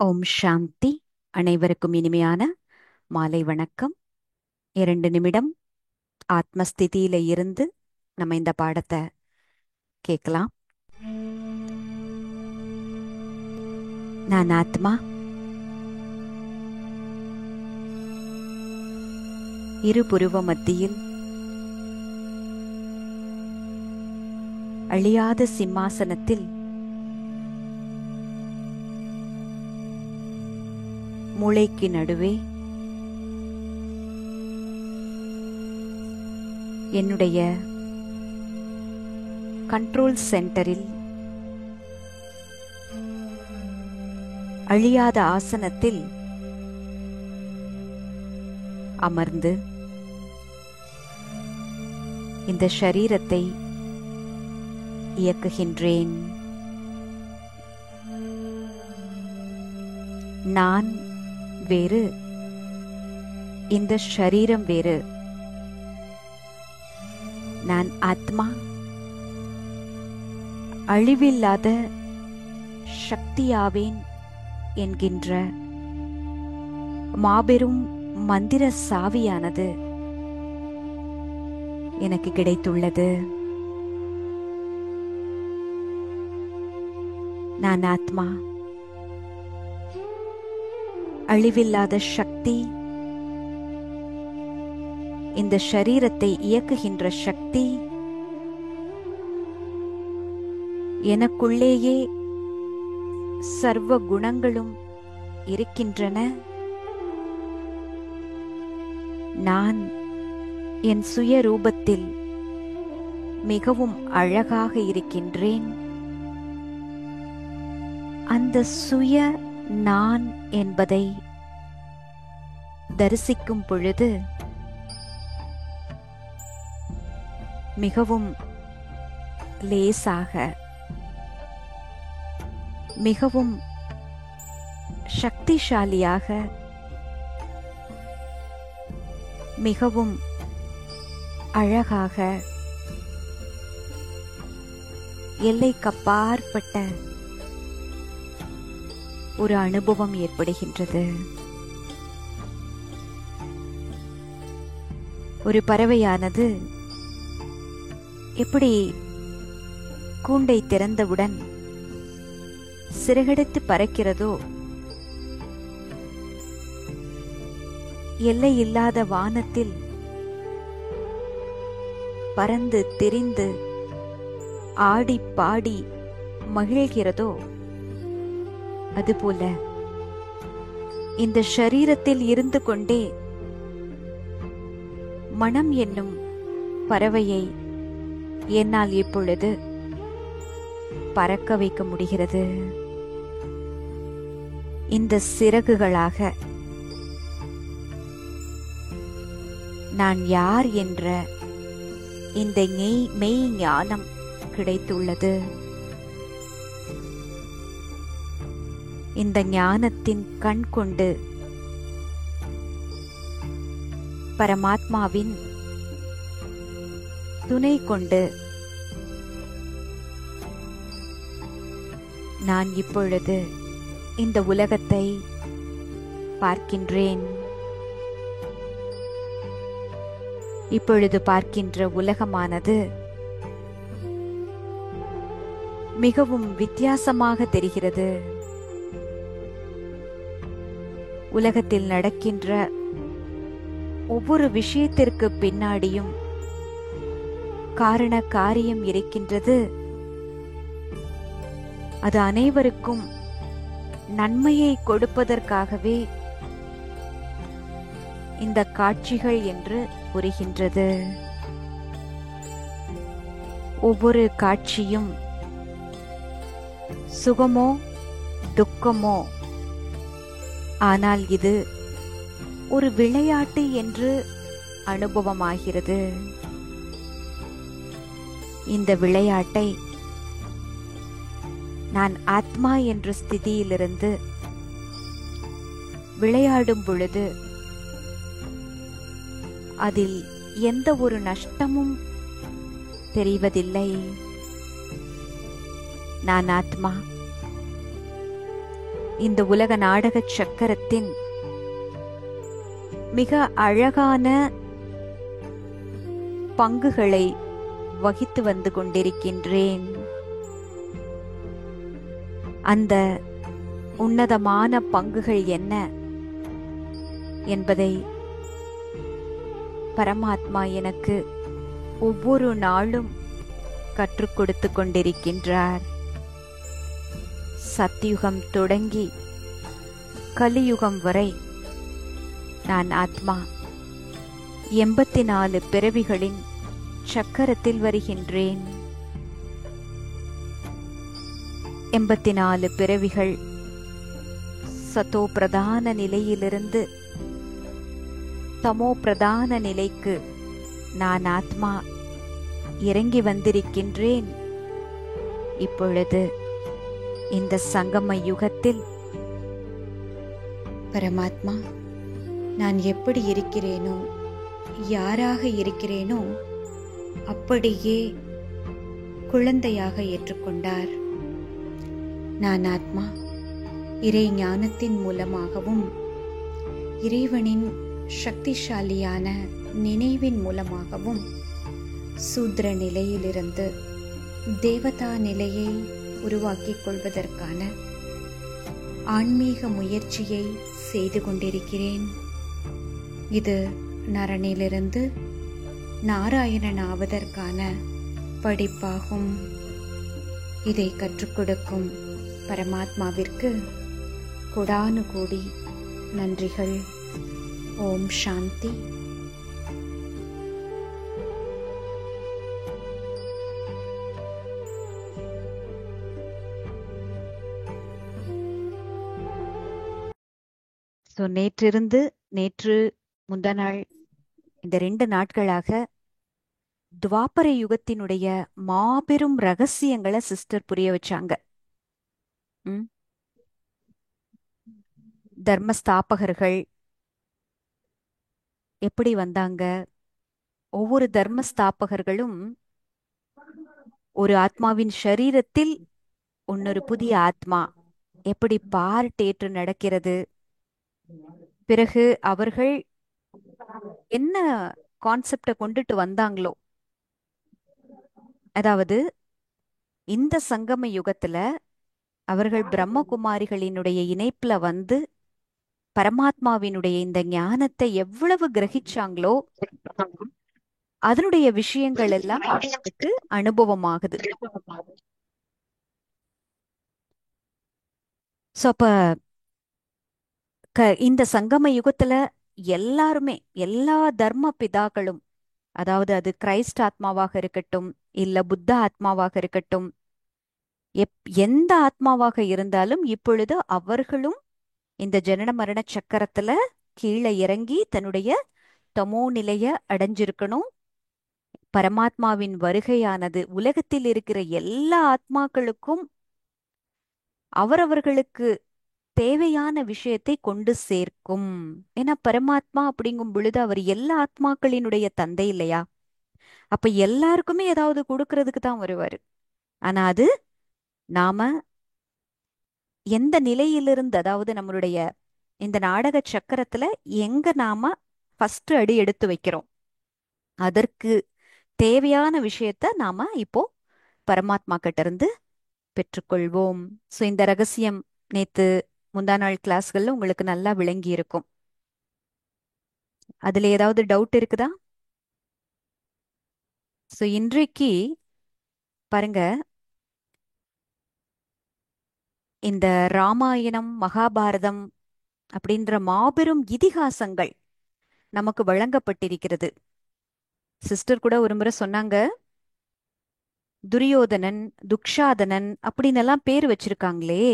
ஓம் சாந்தி. அனைவருக்கும் இனிமையான மாலை வணக்கம். 2 நிமிடம் ஆத்மஸ்திதியில இருந்து நம்ம இந்த பாடத்தை கேட்கலாம். நான் ஆத்மா, இரு புருவ மத்தியில் அழியாத சிம்மாசனத்தில் மூளைக்கு நடுவே என்னுடைய கண்ட்ரோல் சென்டரில் அழியாத ஆசனத்தில் அமர்ந்து இந்த ஷரீரத்தை இயக்குகின்றேன். நான் வேறு, இந்த ஷரீரம் வேறு. நான் ஆத்மா, அழிவில்லாத சக்தியாவேன் என்கின்ற மாபெரும் மந்திர சாவியானது எனக்கு கிடைத்துள்ளது. நான் ஆத்மா, அழிவில்லாத சக்தி, இந்த ஷரீரத்தை இயக்குகின்ற சக்தி எனக்குள்ளேயே சர்வ குணங்களும் இருக்கின்றன. நான் என் சுய ரூபத்தில் மிகவும் அழகாக இருக்கின்றேன். அந்த சுய நான் என்பதை தரிசிக்கும் பொழுது மிகவும் லேசாக, மிகவும் சக்திசாலியாக, மிகவும் அழகாக, எல்லைக்கப்பாற்பட்ட ஒரு அனுபவம் ஏற்படுகின்றது. ஒரு பறவையானது எப்படி கூண்டை திறந்தவுடன் சிறகெடுத்து பறக்கிறதோ, எல்லையில்லாத வானத்தில் பறந்து திரிந்து ஆடி பாடி மகிழ்கிறதோ, அதுபோல இந்த ஷரீரத்தில் இருந்து கொண்டே மனம் என்னும் பறவையை என்னால் இப்பொழுது பறக்க வைக்க முடிகிறது. இந்த சிறகுகளாக நான் யார் என்ற இந்த மெய் ஞானம் கிடைத்துள்ளது. இந்த ஞானத்தின் கண் கொண்டு பரமாத்மாவின் துணை கொண்டு நான் இப்பொழுது இந்த உலகத்தை பார்க்கின்றேன். இப்பொழுது பார்க்கின்ற உலகமானது மிகவும் வித்தியாசமாக தெரிகிறது. உலகத்தில் நடக்கின்ற ஒவ்வொரு விஷயத்திற்கு பின்னாடியும் காரண காரியம் இருக்கின்றது. அது அனைவருக்கும் நன்மையை கொடுப்பதற்காகவே இந்த காட்சிகள் என்று புரிகின்றது. ஒவ்வொரு காட்சியும் சுகமோ துக்கமோ, ஆனால் இது ஒரு விளையாட்டு என்று அனுபவமாகிறது. இந்த விளையாட்டை நான் ஆத்மா என்ற ஸ்திதியிலிருந்து விளையாடும் பொழுது அதில் எந்த ஒரு நஷ்டமும் தெரிவதில்லை. நான் ஆத்மா, இந்த உலக நாடக சக்கரத்தின் மிக அழகான பங்குகளை வகித்து வந்து கொண்டிருக்கின்றேன். அந்த உன்னதமான பங்குகள் என்ன என்பதை பரமாத்மா எனக்கு ஒவ்வொரு நாளும் கற்றுக் கொடுத்து கொண்டிருக்கின்றார். சத்யுகம் தொடங்கி கலியுகம் வரை நான் ஆத்மா 84 பிறவிகளின் சக்கரத்தில் வருகின்றேன். 84 பிறவிகள் சத்தோ பிரதான நிலையிலிருந்து தமோ பிரதான நிலைக்கு நான் ஆத்மா இறங்கி வந்திருக்கின்றேன். இப்பொழுது இந்த சங்கம யுகத்தில் பரமாத்மா நான் எப்படி இருக்கிறேனோ, யாராக இருக்கிறேனோ அப்படியே குழந்தையாக ஏற்றுக்கொண்டார். நான் ஆத்மா இறை ஞானத்தின் மூலமாகவும் இறைவனின் சக்திசாலியான நினைவின் மூலமாகவும் சூத்ர நிலையிலிருந்து தேவதா நிலையை உருவாக்கிக் கொள்வதற்கான ஆன்மீக முயற்சியை செய்து கொண்டிருக்கிறேன். இது நரனிலிருந்து நாராயணன் ஆவதற்கான படிப்பாகும். இதை கற்றுக் கொடுக்கும் பரமாத்மாவிற்கு கோடானு கோடி நன்றிகள். ஓம் சாந்தி. நேற்று முந்தா நாள் இந்த 2 நாட்களாக துவாபர யுகத்தினுடைய மாபெரும் ரகசியங்களை சிஸ்டர் புரிய வச்சாங்க. தர்மஸ்தாபகர்கள் எப்படி வந்தாங்க? ஒவ்வொரு தர்மஸ்தாபகர்களும் ஒரு ஆத்மாவின் சரீரத்தில் இன்னொரு புதிய ஆத்மா எப்படி பார்ட் ஏற்று நடக்கிறது. பிறகு அவர்கள் என்ன கான்செப்டை கொண்டுட்டு வந்தாங்களோ, அதாவது இந்த சங்கம யுகத்துல அவர்கள் பிரம்மகுமாரிகளினுடைய இணைப்புல வந்து பரமாத்மாவினுடைய இந்த ஞானத்தை எவ்வளவு கிரகிச்சாங்களோ அதனுடைய விஷயங்கள் எல்லாம் அவர்களுக்கு அனுபவமாகுது. சோ அப்ப இந்த சங்கம யுகத்துல எல்லாருமே, எல்லா தர்ம பிதாக்களும், அதாவது அது கிரைஸ்ட் ஆத்மாவாக இருக்கட்டும், இல்ல புத்த ஆத்மாவாக இருக்கட்டும், எந்த ஆத்மாவாக இருந்தாலும் இப்பொழுது அவர்களும் இந்த ஜனன மரண சக்கரத்துல கீழே இறங்கி தன்னுடைய தமோ நிலைய அடைஞ்சிருக்கணும். பரமாத்மாவின் வருகையானது உலகத்தில் இருக்கிற எல்லா ஆத்மாக்களுக்கும் அவரவர்களுக்கு தேவையான விஷயத்தை கொண்டு சேர்க்கும். ஏன்னா பரமாத்மா அப்படிங்கும் பொழுது அவர் எல்லா ஆத்மாக்களினுடைய தந்தை இல்லையா? அப்ப எல்லாருக்குமே ஏதாவது கொடுக்கறதுக்கு தான் வருவாரு. ஆனா அது நாம எந்த நிலையிலிருந்து, அதாவது நம்மளுடைய இந்த நாடக சக்கரத்துல எங்க நாம ஃபர்ஸ்ட் அடி எடுத்து வைக்கிறோம், அதற்கு தேவையான விஷயத்த நாம இப்போ பரமாத்மா கிட்ட இருந்து பெற்றுக்கொள்வோம். ஸோ இந்த ரகசியம் நேத்து முந்தா நாள் கிளாஸ்கள்ல உங்களுக்கு நல்லா விளங்கி இருக்கும். அதுல ஏதாவது டவுட் இருக்குதா? ஸோ இன்றைக்கு பாருங்க, இந்த ராமாயணம் மகாபாரதம் அப்படின்ற மாபெரும் இதிகாசங்கள் நமக்கு வழங்கப்பட்டிருக்கிறது. சிஸ்டர் கூட ஒரு முறை சொன்னாங்க, துரியோதனன் துக்ஷாதனன் அப்படின்னு எல்லாம் பேர் வச்சிருக்காங்களே,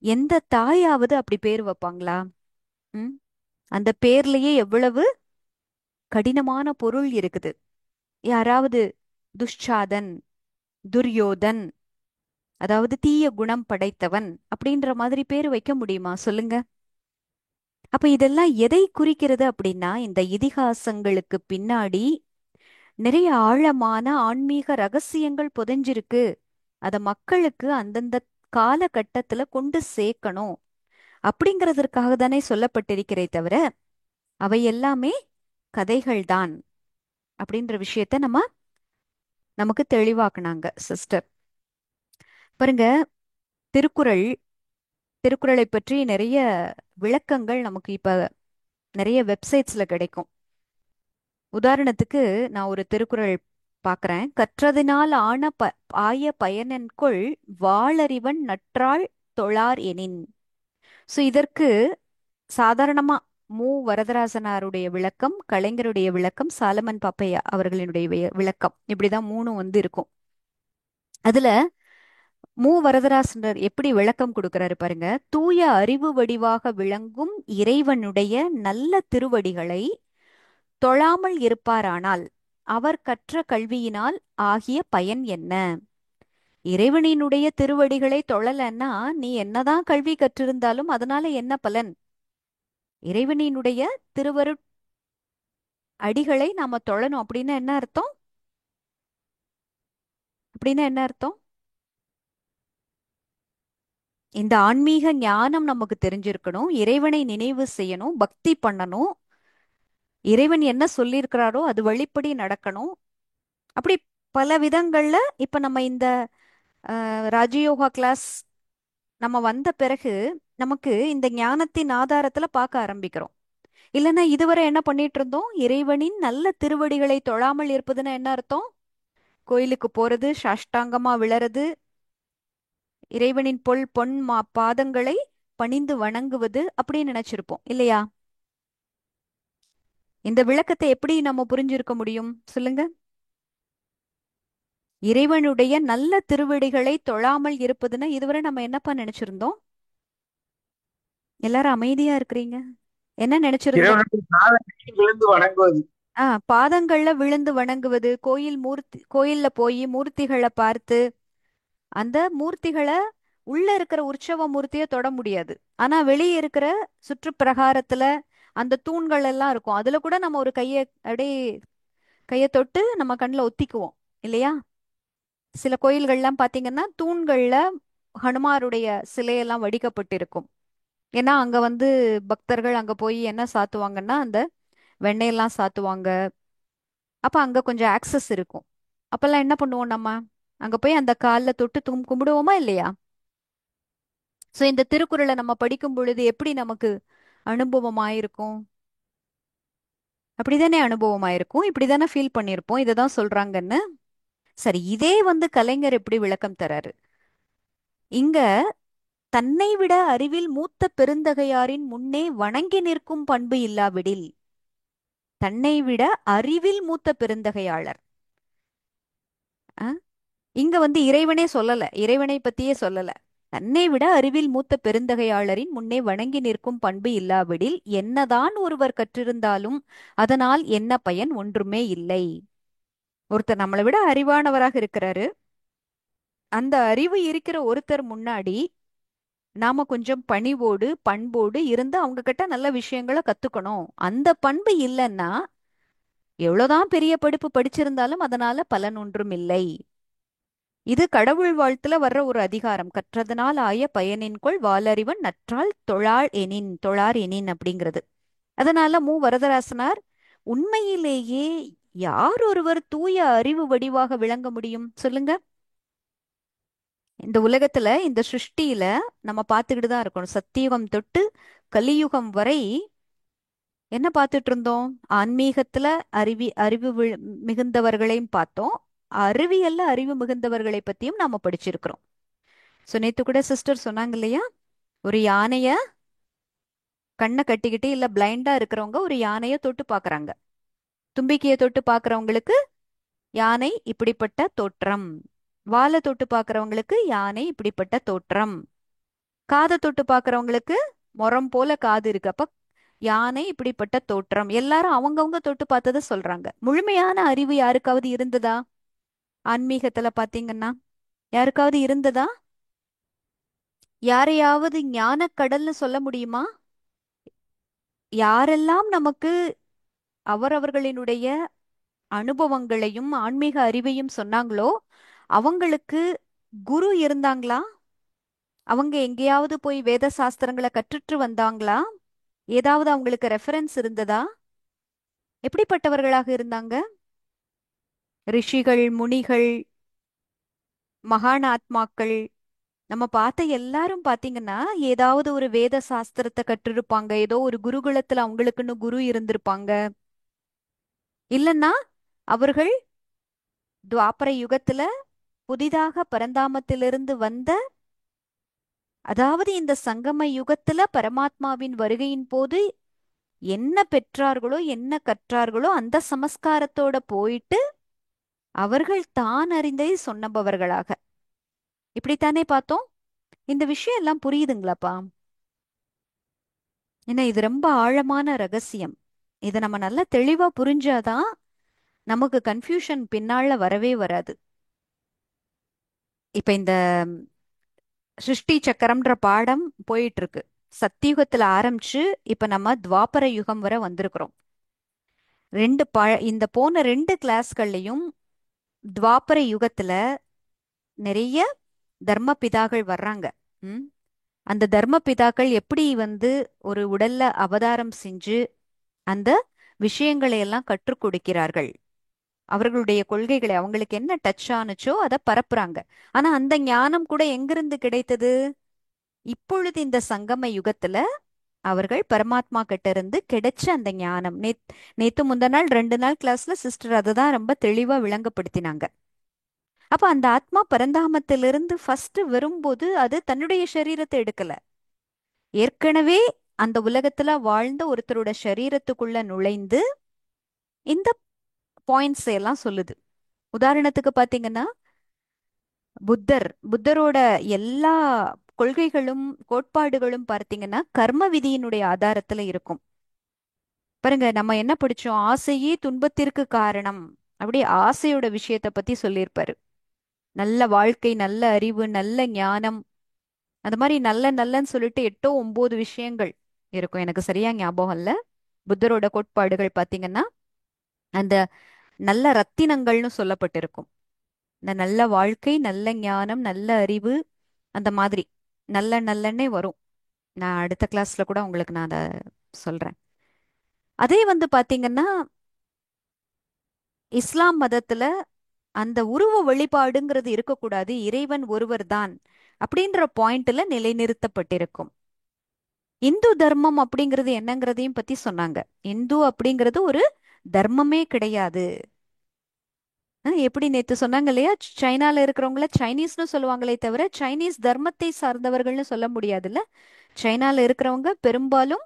எந்த தாயாவது அப்படி பேர் வைப்பாங்களா? அந்த பேர்லயே எவ்வளவு கடினமான பொருள் இருக்குது. யாராவது துஷ்சாதன், துரியோதன், அதாவது தீய குணம் படைத்தவன் அப்படின்ற மாதிரி பேர் வைக்க முடியுமா சொல்லுங்க? அப்ப இதெல்லாம் எதை குறிக்கிறது அப்படின்னா, இந்த இதிகாசங்களுக்கு பின்னாடி நிறைய ஆழமான ஆன்மீக ரகசியங்கள் புதைஞ்சிருக்கு. அத மக்களுக்கு அந்தந்த காலகட்டத்துல கொண்டு சேர்க்கணும் அப்படிங்கிறதற்காக தானே சொல்லப்பட்டிருக்கிறே தவிர அவை எல்லாமே கதைகள்தான் அப்படின்ற விஷயத்த நமக்கு தெளிவாக்குனாங்க சிஸ்டர். பாருங்க, திருக்குறள் திருக்குறளை பற்றி நிறைய விளக்கங்கள் நமக்கு இப்ப நிறைய வெப்சைட்ஸ்ல கிடைக்கும். உதாரணத்துக்கு நான் ஒரு திருக்குறள் பார்க்கறேன். கற்றதினால் ஆய பயனென்கொள் வாளறிவன் நற்றாள் தொழார் எனின். ஸோ இதற்கு சாதாரணமா வரதராசனாருடைய விளக்கம், கலைஞருடைய விளக்கம், சாலமன் பாப்பையா அவர்களினுடைய விளக்கம், இப்படிதான் மூணும் இருக்கும். அதுல வரதராசனர் எப்படி விளக்கம் கொடுக்கிறாரு பாருங்க. தூய அறிவு வடிவாக விளங்கும் இறைவனுடைய நல்ல திருவடிகளை தொழாமல் இருப்பாரானால் அவர் கற்ற கல்வியினால் ஆகிய பயன் என்ன? இறைவனினுடைய திருவடிகளை தொழலன்னா நீ என்னதான் கல்வி கற்றிருந்தாலும் அதனால என்ன பலன்? இறைவனினுடைய திருவருட் அடிகளை நாம தொழணும் அப்படின்னா என்ன அர்த்தம்? அப்படின்னா என்ன அர்த்தம்? இந்த ஆன்மீக ஞானம் நமக்கு தெரிஞ்சிருக்கணும், இறைவனை நினைவு செய்யணும், பக்தி பண்ணணும், இறைவன் என்ன சொல்லியிருக்கிறாரோ அது வழிப்படி நடக்கணும். அப்படி பல விதங்கள்ல இப்ப நம்ம இந்த ராஜயோகா கிளாஸ் நம்ம வந்த பிறகு நமக்கு இந்த ஞானத்தின் ஆதாரத்துல பார்க்க ஆரம்பிக்கிறோம். இல்லைன்னா இதுவரை என்ன பண்ணிட்டு இருந்தோம்? இறைவனின் நல்ல திருவடிகளை தொழாமல் இருப்பதுன்னா என்ன அர்த்தம்? கோயிலுக்கு போறது, சாஷ்டாங்கமா விழறது, இறைவனின் பொன் பாதங்களை பணிந்து வணங்குவது அப்படின்னு நினைச்சிருப்போம் இல்லையா? இந்த விளக்கத்தை எப்படி நம்ம புரிஞ்சிருக்க முடியும் சொல்லுங்க? இறைவனுடைய நல்ல திருவடிகளை தொழாமல் இருப்பதுன்னா இதுவரை நம்ம என்னப்பா நினைச்சிருந்தோம்? எல்லாரும் அமைதியா இருக்கிறீங்க. என்ன நினைச்சிருந்தோம்? இறைவனுடைய பாதங்களில் விழுந்து வணங்குவது. பாதங்கள்ல விழுந்து வணங்குவது, கோயில்ல போய் மூர்த்திகளை பார்த்து அந்த மூர்த்திகளை உள்ள இருக்கிற உற்சவ மூர்த்தியை தொட முடியாது. ஆனா வெளியே இருக்கிற சுற்று பிரகாரத்துல அந்த தூண்கள் எல்லாம் இருக்கும். அதுல கூட நம்ம ஒரு அப்படியே கையை தொட்டு நம்ம கண்ணில் ஒத்திக்குவோம் இல்லையா? சில கோயில்கள்லாம் பாத்தீங்கன்னா தூண்கள்ல ஹனுமாருடைய சிலையெல்லாம் வடிக்கப்பட்டிருக்கும். ஏன்னா அங்க பக்தர்கள் அங்க போய் என்ன சாத்துவாங்கன்னா அந்த வெண்ணெயெல்லாம் சாத்துவாங்க. அப்ப அங்க கொஞ்சம் ஆக்சஸ் இருக்கும். அப்பெல்லாம் என்ன பண்ணுவோம் நம்ம? அங்க போய் அந்த கால்ல தொட்டு கும்பிடுவோமா இல்லையா? சோ இந்த திருக்குறளை நம்ம படிக்கும் பொழுது எப்படி நமக்கு அனுபவம் ஆயிருக்கும்? அப்படிதானே அனுபவம் ஆயிருக்கும், இப்படிதானே ஃபீல் பண்ணியிருப்போம், இததான் சொல்றாங்கன்னு. சரி, இதே கலைஞர் எப்படி விளக்கம் தராரு இங்க? தன்னை விட அறிவில் மூத்த பெருந்தகையாரின் முன்னே வணங்கி நிற்கும் பண்பு இல்லாவிடில். தன்னை விட அறிவில் மூத்த பெருந்தகையாளர். இங்க இறைவனே சொல்லல, இறைவனை பத்தியே சொல்லல. தன்னை விட அறிவில் மூத்த பெருந்தகையாளரின் முன்னே வணங்கி நிற்கும் பண்பு இல்லாவிடில் என்னதான் ஒருவர் கற்றிருந்தாலும் அதனால் என்ன பயன்? ஒன்றுமே இல்லை. ஒருத்தர் நம்மளை விட அறிவானவராக இருக்கிறாரு. அந்த அறிவு இருக்கிற ஒருத்தர் முன்னாடி நாம கொஞ்சம் பணிவோடு பண்போடு இருந்து அவங்க கிட்ட நல்ல விஷயங்களை கத்துக்கணும். அந்த பண்பு இல்லைன்னா எவ்வளவுதான் பெரிய படிப்பு படிச்சிருந்தாலும் அதனால பலன் ஒன்றும் இல்லை. இது கடவுள் வாழ்த்துல வர்ற ஒரு அதிகாரம். கற்றதனால் ஆய பயனின்கொள் வாலறிவன் நற்றால் தொழார் எனின் அப்படிங்கிறது. அதனால வரதராசனார் உண்மையிலேயே யார் ஒருவர் தூய அறிவு வடிவாக விளங்க முடியும் சொல்லுங்க? இந்த உலகத்துல இந்த சிருஷ்டியில நம்ம பார்த்துக்கிட்டு தான் இருக்கணும். சத்தியுகம் தொட்டு கலியுகம் வரை என்ன பார்த்துட்டு இருந்தோம்? ஆன்மீகத்துல அறிவு மிகுந்தவர்களையும் பார்த்தோம், அறிவியல்ல அறிவு மிகுந்தவர்களை பத்தியும் நாம படிச்சிருக்கிறோம். சோ நேத்து கூட சிஸ்டர் சொன்னாங்க இல்லையா, ஒரு யானைய கண்ணை கட்டிக்கிட்டு இல்ல பிளைண்டா இருக்கிறவங்க ஒரு யானைய தொட்டு பாக்குறாங்க. தும்பிக்கையை தொட்டு பாக்குறவங்களுக்கு யானை இப்படிப்பட்ட தோற்றம், வாலை தொட்டு பாக்குறவங்களுக்கு யானை இப்படிப்பட்ட தோற்றம், காதை தொட்டு பாக்குறவங்களுக்கு முறம் போல காது இருக்கு, அப்ப யானை இப்படிப்பட்ட தோற்றம். எல்லாரும் அவங்கவங்க தொட்டு பார்த்ததை சொல்றாங்க. முழுமையான அறிவு யாருக்காவது இருந்ததா? ஆன்மீகத்துல பாத்தீங்கன்னா யாருக்காவது இருந்ததா? யாரையாவது ஞான கடல்னு சொல்ல முடியுமா? யாரெல்லாம் நமக்கு அவரவர்களினுடைய அனுபவங்களையும் ஆன்மீக அறிவையும் சொன்னாங்களோ அவங்களுக்கு குரு இருந்தாங்களா? அவங்க எங்கேயாவது போய் வேத சாஸ்திரங்களை கற்றுட்டு வந்தாங்களா? ஏதாவது அவங்களுக்கு ரெஃபரன்ஸ் இருந்ததா? எப்படிப்பட்டவர்களாக இருந்தாங்க? ரிஷிகள், முனிகள், மகான் ஆத்மாக்கள், நம்ம பார்த்த எல்லாரும் பாத்தீங்கன்னா ஏதாவது ஒரு வேத சாஸ்திரத்தை கற்றிருப்பாங்க. ஏதோ ஒரு குருகுலத்துல அவங்களுக்குன்னு குரு இருந்திருப்பாங்க. இல்லைன்னா அவர்கள் துவாபர யுகத்துல புதிதாக பரந்தாமத்திலிருந்து வந்த, அதாவது இந்த சங்கம யுகத்துல பரமாத்மாவின் வருகையின் போது என்ன பெற்றார்களோ என்ன கற்றார்களோ அந்த சமஸ்காரத்தோட போயிட்டு அவர்கள் தான் அறிந்ததை சொன்னபவர்களாக. இப்படித்தானே பார்த்தோம். இந்த விஷயம் எல்லாம் புரியுதுங்களாப்பா? ஏன்னா இது ரொம்ப ஆழமான ரகசியம். இதை நம்ம நல்லா தெளிவா புரிஞ்சாதான் நமக்கு கன்ஃபியூஷன் பின்னால வரவே வராது. இப்ப இந்த சிருஷ்டி சக்கரம்ன்ற பாடம் போயிட்டு இருக்கு. சத்தியுகத்துல ஆரம்பிச்சு இப்ப நம்ம துவாபர யுகம் வரை வந்திருக்கிறோம். இந்த போன ரெண்டு கிளாஸ்கள்லயும் துவாபர யுகத்துல நிறைய தர்ம பிதாக்கள் வர்றாங்க. ம். அந்த தர்ம பிதாக்கள் எப்படி ஒரு உடல்ல அவதாரம் செஞ்சு அந்த விஷயங்களை எல்லாம் கற்றுக் கொடுக்கிறார்கள். அவர்களுடைய கொள்கைகளை அவங்களுக்கு என்ன டச் ஆனுச்சோ அதை பரப்புறாங்க. ஆனா அந்த ஞானம் கூட எங்கிருந்து கிடைத்தது? இப்பொழுது இந்த சங்கம யுகத்துல அவர்கள் பரமாத்மா கிட்ட இருந்து கிடைச்ச அந்த ஞானம். நேத்து முந்தா நாள் 2 நாள் கிளாஸ்ல சிஸ்டர் அதை தான் ரொம்ப தெளிவா விளங்கப்படுத்தினாங்க. அப்ப அந்த ஆத்மா பரந்தாமத்திலிருந்து ஃபர்ஸ்ட் வரும்போது அது தன்னுடைய சரீரத்தை எடுக்கல. ஏற்கனவே அந்த உலகத்துல வாழ்ந்த ஒருத்தரோட சரீரத்துக்குள்ள நுழைந்து இந்த பாயிண்ட்ஸ் எல்லாம் சொல்லுது. உதாரணத்துக்கு பாத்தீங்கன்னா புத்தரோட எல்லா கொள்கைகளும் கோட்பாடுகளும் பார்த்தீங்கன்னா கர்ம விதியினுடைய ஆதாரத்துல இருக்கும். பாருங்க, நம்ம என்ன படிச்சோம்? ஆசையே துன்பத்திற்கு காரணம். அப்படி ஆசையோட விஷயத்த பத்தி சொல்லியிருப்பாரு. நல்ல வாழ்க்கை, நல்ல அறிவு, நல்ல ஞானம், அந்த மாதிரி நல்ல நல்லன்னு சொல்லிட்டு 8 9 விஷயங்கள் இருக்கும். எனக்கு சரியா ஞாபகம் இல்ல. புத்தரோட கோட்பாடுகள் பாத்தீங்கன்னா அந்த நல்ல ரத்தினங்கள்னு சொல்லப்பட்டிருக்கும். இந்த நல்ல வாழ்க்கை, நல்ல ஞானம், நல்ல அறிவு, அந்த மாதிரி நல்ல நல்லன்னே வரும். நான் அடுத்த கிளாஸ்ல கூட உங்களுக்கு நான் அதை சொல்றேன். அதே பாத்தீங்கன்னா இஸ்லாம் மதத்துல அந்த உருவ வழிபாடுங்கிறது இருக்கக்கூடாது, இறைவன் ஒருவர் தான் அப்படின்ற பாயிண்ட்ல நிலைநிறுத்தப்பட்டிருக்கும். இந்து தர்மம் அப்படிங்கிறது என்னங்கிறதையும் பத்தி சொன்னாங்க. இந்து அப்படிங்கிறது ஒரு தர்மமே கிடையாது. எப்படி நேத்து சொன்னாங்க இல்லையா? சைனால இருக்கிறவங்கள சைனீஸ்னு சொல்லுவாங்களே தவிர சைனீஸ் தர்மத்தை சார்ந்தவர்கள்னு சொல்ல முடியாதுல்ல. சைனால இருக்கிறவங்க பெரும்பாலும்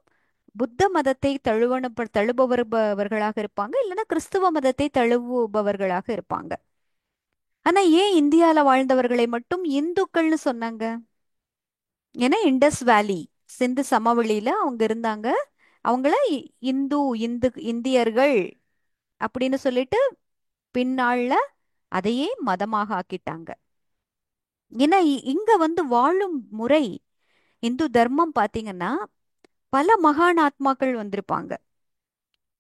புத்த மதத்தை தழுபவர்களாக இருப்பாங்க, இல்லைன்னா கிறிஸ்துவ மதத்தை தழுவுபவர்களாக இருப்பாங்க. ஆனா ஏன் இந்தியால வாழ்ந்தவர்களை மட்டும் இந்துக்கள்னு சொன்னாங்க? ஏன்னா இண்டஸ் வேலி, சிந்து சமவெளியில அவங்க இருந்தாங்க. அவங்கள இந்து இந்து இந்தியர்கள் அப்படின்னு சொல்லிட்டு பின்னாள்ல அதையே மதமாக ஆக்கிட்டாங்க. ஏன்னா இங்க வாழும் முறை, இந்து தர்மம் பாத்தீங்கன்னா பல மகான் ஆத்மாக்கள் வந்திருப்பாங்க.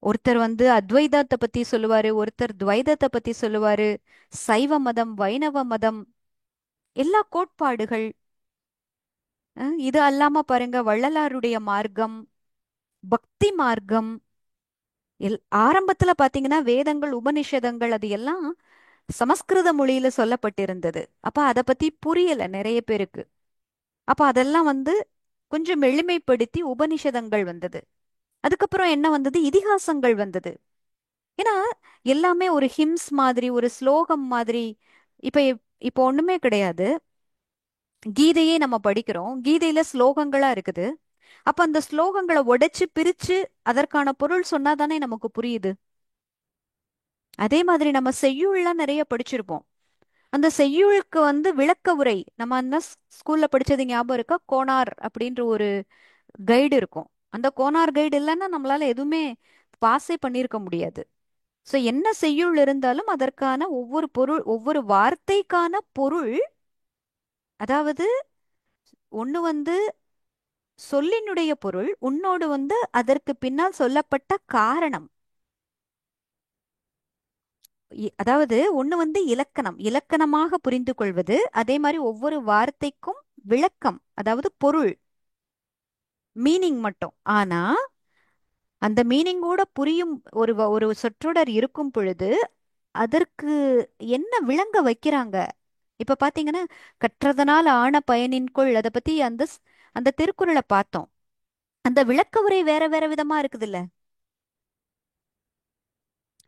ஒருத்தர் அத்வைதத்தை பத்தி சொல்லுவாரு, ஒருத்தர் துவைதத்தை பத்தி சொல்லுவாரு. சைவ மதம், வைணவ மதம், எல்லா கோட்பாடுகள். இது அல்லாம பாருங்க, வள்ளலாருடைய மார்க்கம், பக்தி மார்க்கம். ஆரம்பத்துல பாத்தீங்கன்னா வேதங்கள், உபனிஷதங்கள் அது எல்லாம் சமஸ்கிருத மொழியில சொல்லப்பட்டிருந்தது. அப்ப அதை பத்தி புரியல நிறைய பேருக்கு. அப்ப அதெல்லாம் கொஞ்சம் எளிமைப்படுத்தி உபனிஷதங்கள் வந்தது. அதுக்கப்புறம் என்ன வந்தது? இதிகாசங்கள் வந்தது. ஏன்னா எல்லாமே ஒரு ஹிம்ஸ் மாதிரி, ஒரு ஸ்லோகம் மாதிரி. இப்ப இப்போ ஒண்ணுமே கிடையாது. கீதையே நம்ம படிக்கிறோம், கீதையில ஸ்லோகங்களா இருக்குது. அப்ப அந்த ஸ்லோகங்களை உடைச்சு பிரிச்சு அதற்கான பொருள் சொன்னாதானே நமக்கு புரியுது. அதே மாதிரி நம்ம செய்யுள்லாம் நிறைய படிச்சிருப்போம். அந்த செய்யுளுக்கு விளக்க உரை நம்ம அந்த ஸ்கூல்ல படிச்சது ஞாபகம் இருக்கா? கோனார் அப்படின்ற ஒரு கைடு இருக்கும். அந்த கோனார் கைடு இல்லைன்னா நம்மளால எதுவுமே பாஸே பண்ணியிருக்க முடியாது. சோ என்ன செய்யுள் இருந்தாலும் அதற்கான ஒவ்வொரு பொருள், ஒவ்வொரு வார்த்தைக்கான பொருள், அதாவது ஒண்ணு சொல்லினுடைய பொருள், உன்னோடு அதற்கு பின்னால் சொல்லப்பட்ட காரணம். அதாவது ஒண்ணு இலக்கணம், இலக்கணமாக புரிந்து கொள்வது. அதே மாதிரி ஒவ்வொரு வார்த்தைக்கும் விளக்கம், அதாவது பொருள், மீனிங் மட்டும். ஆனா அந்த மீனிங்கோட புரியும் ஒரு சொற்றொடர் இருக்கும் பொழுது அதற்கு என்ன விளங்க வைக்கிறாங்க. இப்ப பாத்தீங்கன்னா, கற்றதனால் ஆன பயனின்கொள், அதை பத்தி அந்த திருக்குறளை பார்த்தோம். அந்த விளக்க உரை வேற வேற விதமா இருக்குதுல்ல.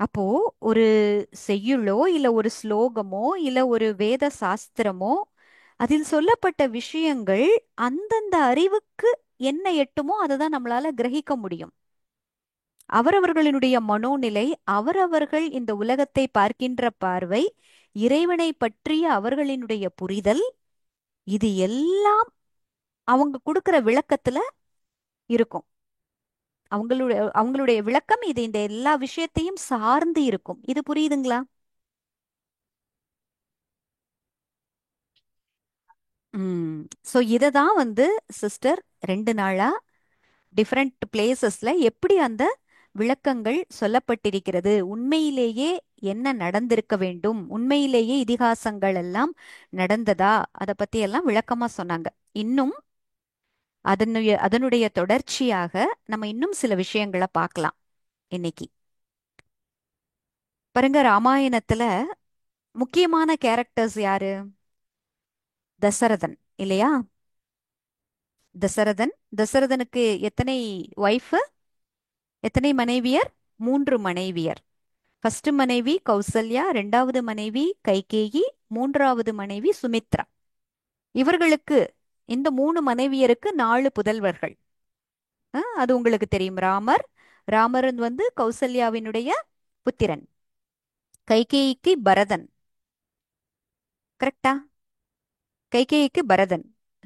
அப்போ ஒரு செய்யுளோ இல்ல ஒரு ஸ்லோகமோ இல்ல ஒரு வேத சாஸ்திரமோ, அதில் சொல்லப்பட்ட விஷயங்கள் அந்தந்த அறிவுக்கு என்ன எட்டுமோ அதை தான் நம்மளால கிரகிக்க முடியும். அவரவர்களுடைய மனோநிலை, அவரவர்கள் இந்த உலகத்தை பார்க்கின்ற பார்வை, இறைவனை பற்றிய அவர்களினுடைய புரிதல், இது எல்லாம் அவங்க கொடுக்கிற விளக்கத்துல இருக்கும். அவங்களுடைய விளக்கம் இது இந்த எல்லா விஷயத்தையும் சார்ந்து இருக்கும். இது புரியுதுங்களா? ம். ஸோ இதை தான் சிஸ்டர் 2 நாளா டிஃப்ரெண்ட் பிளேசஸ்ல எப்படி அந்த விளக்கங்கள் சொல்லப்பட்டிருக்கிறது, உண்மையிலேயே என்ன நடந்திருக்க வேண்டும், உண்மையிலேயே இதிகாசங்கள் எல்லாம் நடந்ததா, அதை பத்தி எல்லாம் விளக்கமா சொன்னாங்க. இன்னும் அதனுடைய தொடர்ச்சியாக நம்ம இன்னும் சில விஷயங்களை பார்க்கலாம் இன்னைக்கு. பாருங்க, ராமாயணத்துல முக்கியமான கேரக்டர்ஸ் யாரு? தசரதன் இல்லையா? தசரதனுக்கு எத்தனை ஒய்ஃப், எத்தனை மனைவியர்? 3 மனைவியர். ஃபர்ஸ்ட் மனைவி கௌசல்யா, ரெண்டாவது மனைவி கைகேயி, மூன்றாவது மனைவி சுமித்ரா. இவர்களுக்கு, இந்த 3 மனைவியருக்கு 4 புதல்வர்கள். அது உங்களுக்கு தெரியும். ராமர் கௌசல்யாவினுடைய புத்திரன். கைகேயிக்கு பரதன். கரெக்டா? கைகேயிக்கு பரதன்.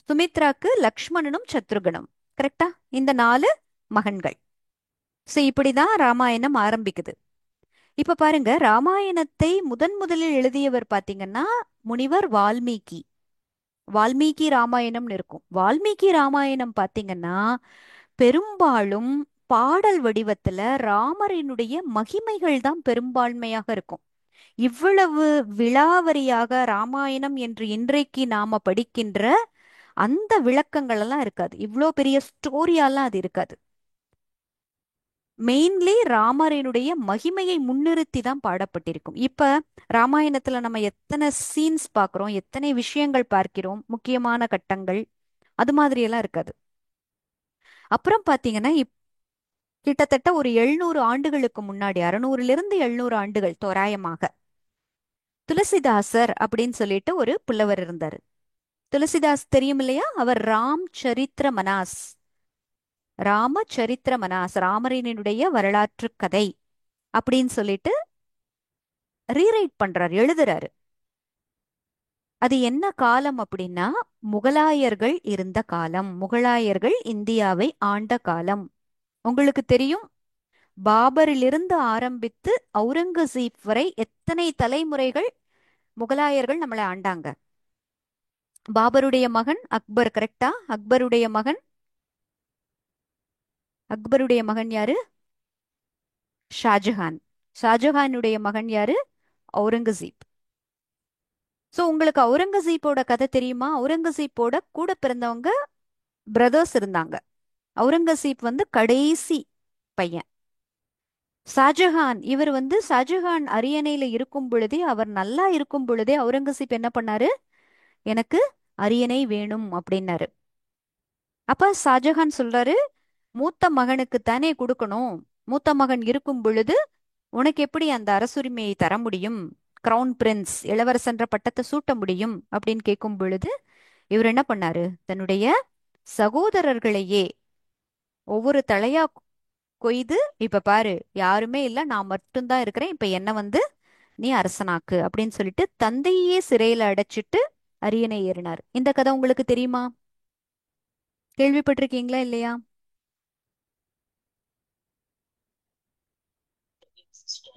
சுமித்ராக்கு லக்ஷ்மணனும் சத்ருகனும். கரெக்டா? இந்த 4 மகன்கள். சோ இப்படிதான் ராமாயணம் ஆரம்பிக்குது. இப்ப பாருங்க, ராமாயணத்தை முதலில் எழுதியவர் பாத்தீங்கன்னா முனிவர் வால்மீகி. வால்மீகி ராமாயணம்னு இருக்கும். வால்மீகி ராமாயணம் பாத்தீங்கன்னா பெரும்பாலும் பாடல் வடிவத்துல ராமரினுடைய மகிமைகள் தான் பெரும்பான்மையாக இருக்கும். இவ்வளவு விலாவரியாக ராமாயணம் என்று இன்றைக்கு நாம படிக்கின்ற அந்த விளக்கங்கள் எல்லாம் இருக்காது. இவ்வளோ பெரிய ஸ்டோரியாலாம் அது இருக்காது. மெயின்லி ராமரினுடைய மகிமையை முன்னிறுத்தி தான் பாடப்பட்டிருக்கும். இப்ப ராமாயணத்துல நம்ம எத்தனை சீன்ஸ் பார்க்கிறோம், எத்தனை விஷயங்கள் பார்க்கிறோம், முக்கியமான கட்டங்கள், அது மாதிரி எல்லாம் இருக்காது. அப்புறம் பாத்தீங்கன்னா கிட்டத்தட்ட ஒரு 700 ஆண்டுகளுக்கு முன்னாடி, 600 லிருந்து 700 ஆண்டுகள் தோராயமாக, துளசிதாசர் அப்படின்னு சொல்லிட்டு ஒரு புலவர் இருந்தாரு. துளசிதாஸ் தெரியும் இல்லையா? அவர் ராமச்சரித்திர மனாஸ், ராமரினுடைய வரலாற்று கதை அப்படின்னு சொல்லிட்டு ரீரைட் பண்றாரு, எழுதுறாரு. அது என்ன காலம் அப்படின்னா, முகலாயர்கள் இருந்த காலம், முகலாயர்கள் இந்தியாவை ஆண்ட காலம். உங்களுக்கு தெரியும், பாபரிலிருந்து ஆரம்பித்து அவுரங்கசீப் வரை எத்தனை தலைமுறைகள் முகலாயர்கள் நம்மளை ஆண்டாங்க. பாபருடைய மகன் அக்பர். கரெக்டா? அக்பருடைய மகன் யாரு? ஷாஜஹான். ஷாஜஹானுடைய மகன் யாரு? அவுரங்கசீப். சோ உங்களுக்கு அவுரங்கசீப்போட கதை தெரியுமா? அவுரங்கசீப்போட கூட பிறந்தவங்க பிரதர்ஸ் இருந்தாங்க. அவுரங்கசீப் கடைசி பையன். ஷாஜஹான் அரியணையில இருக்கும் பொழுதே, அவர் நல்லா இருக்கும் பொழுதே அவுரங்கசீப் என்ன பண்ணாரு? எனக்கு அரியணை வேணும் அப்படின்னாரு. அப்ப ஷாஜஹான் சொல்றாரு, மூத்த மகனுக்கு தானே கொடுக்கணும், மூத்த மகன் இருக்கும் பொழுது உனக்கு எப்படி அந்த அரசுரிமையை தர முடியும், கிரவுன் பிரின்ஸ், இளவரசன்ற பட்டத்தை சூட்ட முடியும் அப்படின்னு கேட்கும் பொழுது இவர் என்ன பண்ணாரு? தன்னுடைய சகோதரர்களையே ஒவ்வொரு தலையா கொய்து, இப்ப பாரு யாருமே இல்ல, நான் மட்டும்தான் இருக்கிறேன், இப்ப என்ன நீ அரசனாக்கு அப்படின்னு சொல்லிட்டு தந்தையே சிறையில அடைச்சிட்டு அரியணை ஏறினார். இந்த கதை உங்களுக்கு தெரியுமா? கேள்விப்பட்டிருக்கீங்களா இல்லையா?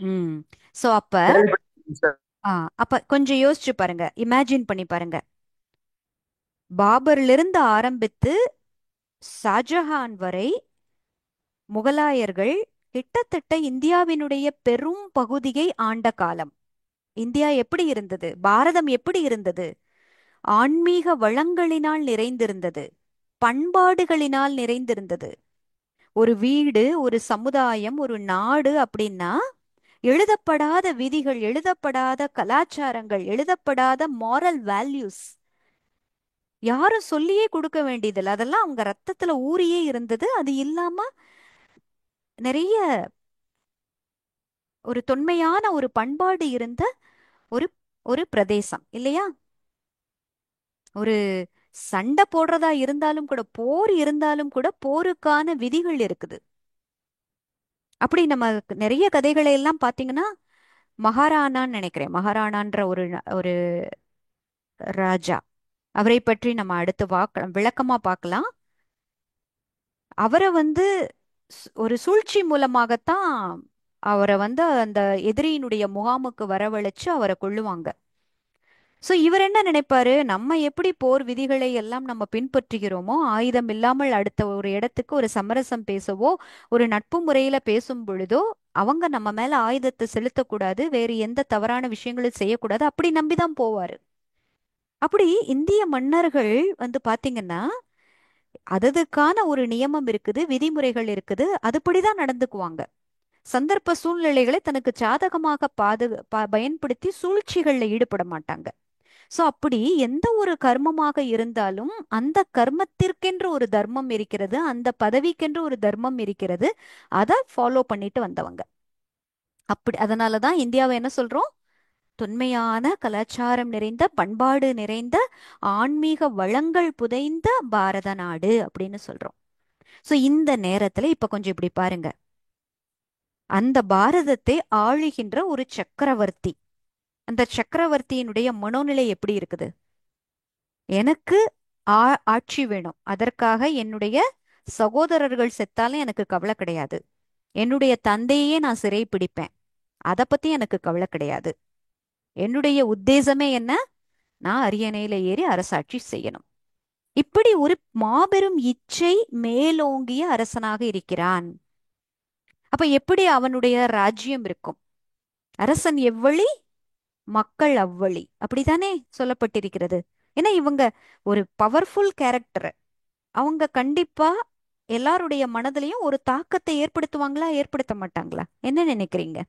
ம். சோ அப்ப கேள்விப்பட்டிருக்கேன் சார். ஆ அப்ப கொஞ்சம் யோசிச்சு பாருங்க, இமேஜின் பண்ணி பாருங்க. பாபரிலிருந்து ஆரம்பித்து ஷாஜஹான் வரை முகலாயர்கள் கிட்டத்தட்ட இந்தியாவினுடைய பெரும் பகுதியை ஆண்ட காலம். இந்தியா எப்படி இருந்தது, பாரதம் எப்படி இருந்தது, ஆன்மீக வளங்களினால் நிறைந்திருந்தது, பண்பாடுகளினால் நிறைந்திருந்தது. ஒரு வீடு, ஒரு சமுதாயம், ஒரு நாடு அப்படின்னா எழுதப்படாத விதிகள், எழுதப்படாத கலாச்சாரங்கள், எழுதப்படாத மாரல் வேல்யூஸ் யாரும் சொல்லியே கொடுக்க வேண்டியதில்லை. அதெல்லாம் அவங்க ரத்தத்துல ஊறியே இருந்தது. அது இல்லாம நிறைய ஒரு தொன்மையான ஒரு பண்பாடு இருந்த ஒரு ஒரு பிரதேசம் இல்லையா? ஒரு சண்டை போடுறதா இருந்தாலும் கூட, போர் இருந்தாலும் கூட போருக்கான விதிகள் இருக்குது. அப்படி நம்ம நிறைய கதைகளை எல்லாம் பாத்தீங்கன்னா, மகாராணான்னு நினைக்கிறேன், மகாராணான்ற ஒரு ராஜா, அவரை பற்றி நம்ம அடுத்து விளக்கமா பார்க்கலாம். அவரை வந்து ஒரு சூழ்ச்சி மூலமாகத்தான் அவரை வந்து அந்த எதிரியினுடைய முகாமுக்கு வரவழைச்சு அவரை கொல்லுவாங்க. சோ இவர் என்ன நினைப்பாரு, நம்ம எப்படி போர் விதிகளை எல்லாம் நம்ம பின்பற்றுகிறோமோ, ஆயுதம் இல்லாமல் அடுத்த ஒரு இடத்துக்கு ஒரு சமரசம் பேசவோ, ஒரு நட்பு முறையில பேசும் பொழுதோ அவங்க நம்ம மேல ஆயுதத்தை செலுத்தக்கூடாது, வேறு எந்த தவறான விஷயங்களும் செய்யக்கூடாது, அப்படி நம்பிதான் போவாரு. அப்படி இந்திய மன்னர்கள் வந்து பாத்தீங்கன்னா, அததுக்கான ஒரு நியமம் இருக்குது, விதிமுறைகள் இருக்குது, அதுபடிதான் நடந்துக்குவாங்க. சந்தர்ப்ப சூழ்நிலைகளை தனக்கு சாதகமாக பயன்படுத்தி சூழ்ச்சிகள்ல ஈடுபட மாட்டாங்க. சோ அப்படி எந்த ஒரு கர்மமாக இருந்தாலும் அந்த கர்மத்திற்கென்று ஒரு தர்மம் இருக்கிறது, அந்த பதவிக்கென்று ஒரு தர்மம் இருக்கிறது. அதை ஃபாலோ பண்ணிட்டு வந்தவங்க. அப்படி அதனாலதான் இந்தியாவை என்ன சொல்றோம், தொன்மையான கலாச்சாரம் நிறைந்த, பண்பாடு நிறைந்த, ஆன்மீக வளங்கள் புதைந்த பாரத நாடு அப்படின்னு சொல்றோம். சோ இந்த நேரத்துல இப்ப கொஞ்சம் இப்படி பாருங்க, அந்த பாரதத்தை ஆளுகின்ற ஒரு சக்கரவர்த்தி, அந்த சக்கரவர்த்தியினுடைய மனோநிலை எப்படி இருக்குது? எனக்கு ஆட்சி வேணும், அதற்காக என்னுடைய சகோதரர்கள் செத்தாலும் எனக்கு கவலை கிடையாது, என்னுடைய தந்தையே நான் சிறை பிடிப்பேன், அதை பத்தி எனக்கு கவலை கிடையாது, என்னுடைய உத்தேசமே என்ன, நான் அரியணையில ஏறி அரசாட்சி செய்யணும். இப்படி ஒரு மாபெரும் இச்சை மேலோங்கிய அரசனாக இருக்கிறான். அப்ப எப்படி அவனுடைய ராஜ்யம் இருக்கும்? அரசன் எவ்வழி, மக்கள் அவ்வழி, அப்படித்தானே சொல்லப்பட்டிருக்கிறது. ஏன்னா இவங்க ஒரு பவர்ஃபுல் கேரக்டர், அவங்க கண்டிப்பா எல்லாருடைய மனதிலையும் ஒரு தாக்கத்தை ஏற்படுத்துவாங்களா, ஏற்படுத்த மாட்டாங்களா? என்ன நினைக்கிறீங்க?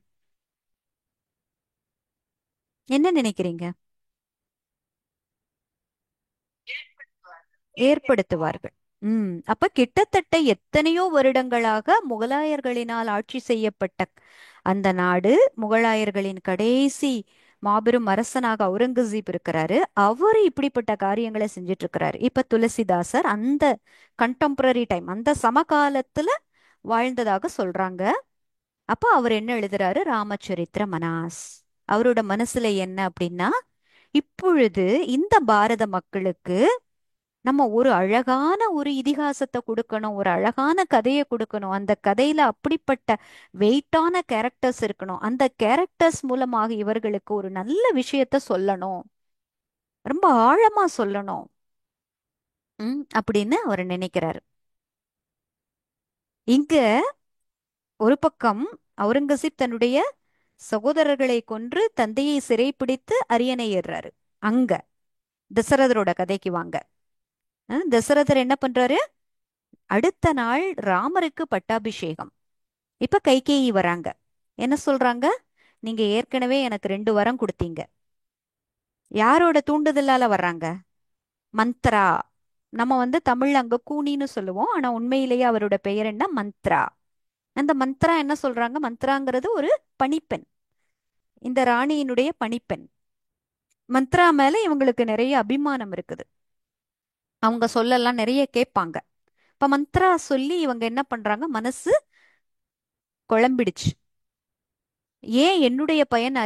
என்ன நினைக்கிறீங்க? ஏற்படுத்துவார்கள். அப்ப கிட்டத்தட்ட எத்தனையோ வருடங்களாக முகலாயர்களினால் ஆட்சி செய்யப்பட்ட அந்த நாடு, முகலாயர்களின் கடைசி மாபெரும் அரசனாக அவுரங்கசீப் இருக்கிறாரு, அவரு இப்படிப்பட்ட காரியங்களை செஞ்சுட்டு இருக்கிறாரு. இப்ப துளசிதாசர் அந்த கண்டெம்பரரி டைம், அந்த சமகாலத்துல வாழ்ந்ததாக சொல்றாங்க. அப்ப அவர் என்ன எழுதுறாரு, ராமச்சரித்திர மனாஸ். அவரோட மனசுல என்ன அப்படின்னா, இப்பொழுது இந்த பாரத மக்களுக்கு நம்ம ஒரு அழகான ஒரு இதிகாசத்தை கொடுக்கணும், ஒரு அழகான கதையை கொடுக்கணும், அந்த கதையில அப்படிப்பட்ட வெயிட்டான கேரக்டர்ஸ் இருக்கணும், அந்த கேரக்டர்ஸ் மூலமாக இவர்களுக்கு ஒரு நல்ல விஷயத்த சொல்லணும், ரொம்ப ஆழமா சொல்லணும். அப்படின்னு அவர் நினைக்கிறாரு. இங்க ஒரு பக்கம் அவுரங்கசீப் தன்னுடைய சகோதரர்களை கொன்று தந்தையை சிறைப்பிடித்து அரியணை ஏறுறாரு. அங்க தசரதரோட கதைக்கு வாங்க. தசரதர் என்ன பண்றாரு, அடுத்த நாள் ராமருக்கு பட்டாபிஷேகம். இப்ப கைகேயி வராங்க. என்ன சொல்றாங்க, நீங்க ஏற்கனவே எனக்கு 2 வரம் கொடுத்தீங்க. யாரோட தூண்டுதலால வர்றாங்க? மந்த்ரா. நம்ம வந்து தமிழ்ல அங்க கூனின்னு சொல்லுவோம், ஆனா உண்மையிலேயே அவரோட பெயர் என்ன, மந்த்ரா. அந்த மந்த்ரா என்ன சொல்றாங்க, மந்த்ராங்கிறது ஒரு பணிப்பெண், இந்த ராணியினுடைய பணிப்பெண். மந்த்ரா மேல இவங்களுக்கு நிறைய அபிமானம் இருக்குது, அவங்க சொல்லலாம் நிறைய கேட்பாங்க. இப்ப மந்த்ரா சொல்லி இவங்க என்ன பண்றாங்க, மனசு குழம்பிடுச்சு. ஏன் என்னுடைய பையன்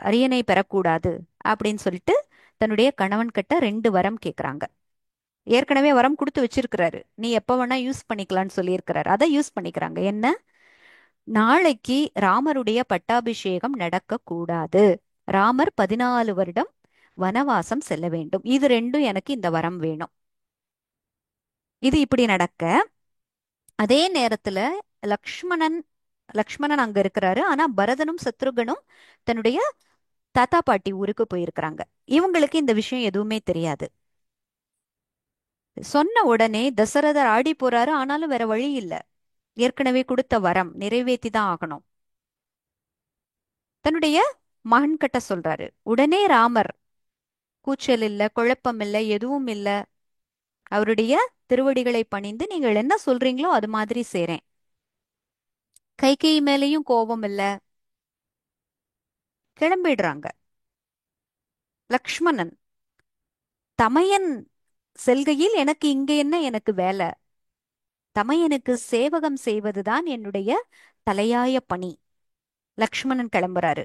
அரியணை பெறக்கூடாது அப்படின்னு சொல்லிட்டு தன்னுடைய கணவன் கிட்ட 2 வரம் கேக்குறாங்க. ஏற்கனவே வரம் கொடுத்து வச்சிருக்கிறாரு, நீ எப்ப வேணா யூஸ் பண்ணிக்கலாம்னு சொல்லியிருக்கிறாரு. அதை யூஸ் பண்ணிக்கிறாங்க. என்ன, நாளைக்கு ராமருடைய பட்டாபிஷேகம் நடக்க கூடாது, ராமர் 14 வருடம் வனவாசம் செல்ல வேண்டும், இது ரெண்டும் எனக்கு இந்த வரம் வேணும். இது இப்படி நடக்க, அதே நேரத்துல லக்ஷ்மணன் லக்ஷ்மணன் அங்க இருக்கிறாரு. ஆனா பரதனும் சத்ருகனும் தன்னுடைய தாத்தா பாட்டி ஊருக்கு போயிருக்கிறாங்க. இவங்களுக்கு இந்த விஷயம் எதுவுமே தெரியாது. சொன்ன உடனே தசரதர் ஆடி போறாரு. ஆனாலும் வேற வழி இல்ல. ஏற்கனவே கொடுத்த வரம் நிறைவேத்தி தான் ஆகணும். தன்னுடைய மகன் கிட்ட சொல்றாரு. உடனே ராமர் கூச்சல் இல்ல, குழப்பம் இல்ல, எதுவும் இல்ல. அவருடைய திருவடிகளை பணிந்து நீங்கள் என்ன சொல்றீங்களோ அது மாதிரி செய்றேன். கைகேயி மேலேயும் கோபம் இல்ல. கிளம்பிடுறாங்க. லக்ஷ்மணன் தமையன் செல்கையில் எனக்கு இங்க என்ன எனக்கு வேலை? தமையனுக்கு சேவகம் செய்வதுதான் என்னுடைய தலையாய பணி. லக்ஷ்மணன் கிளம்புறாரு.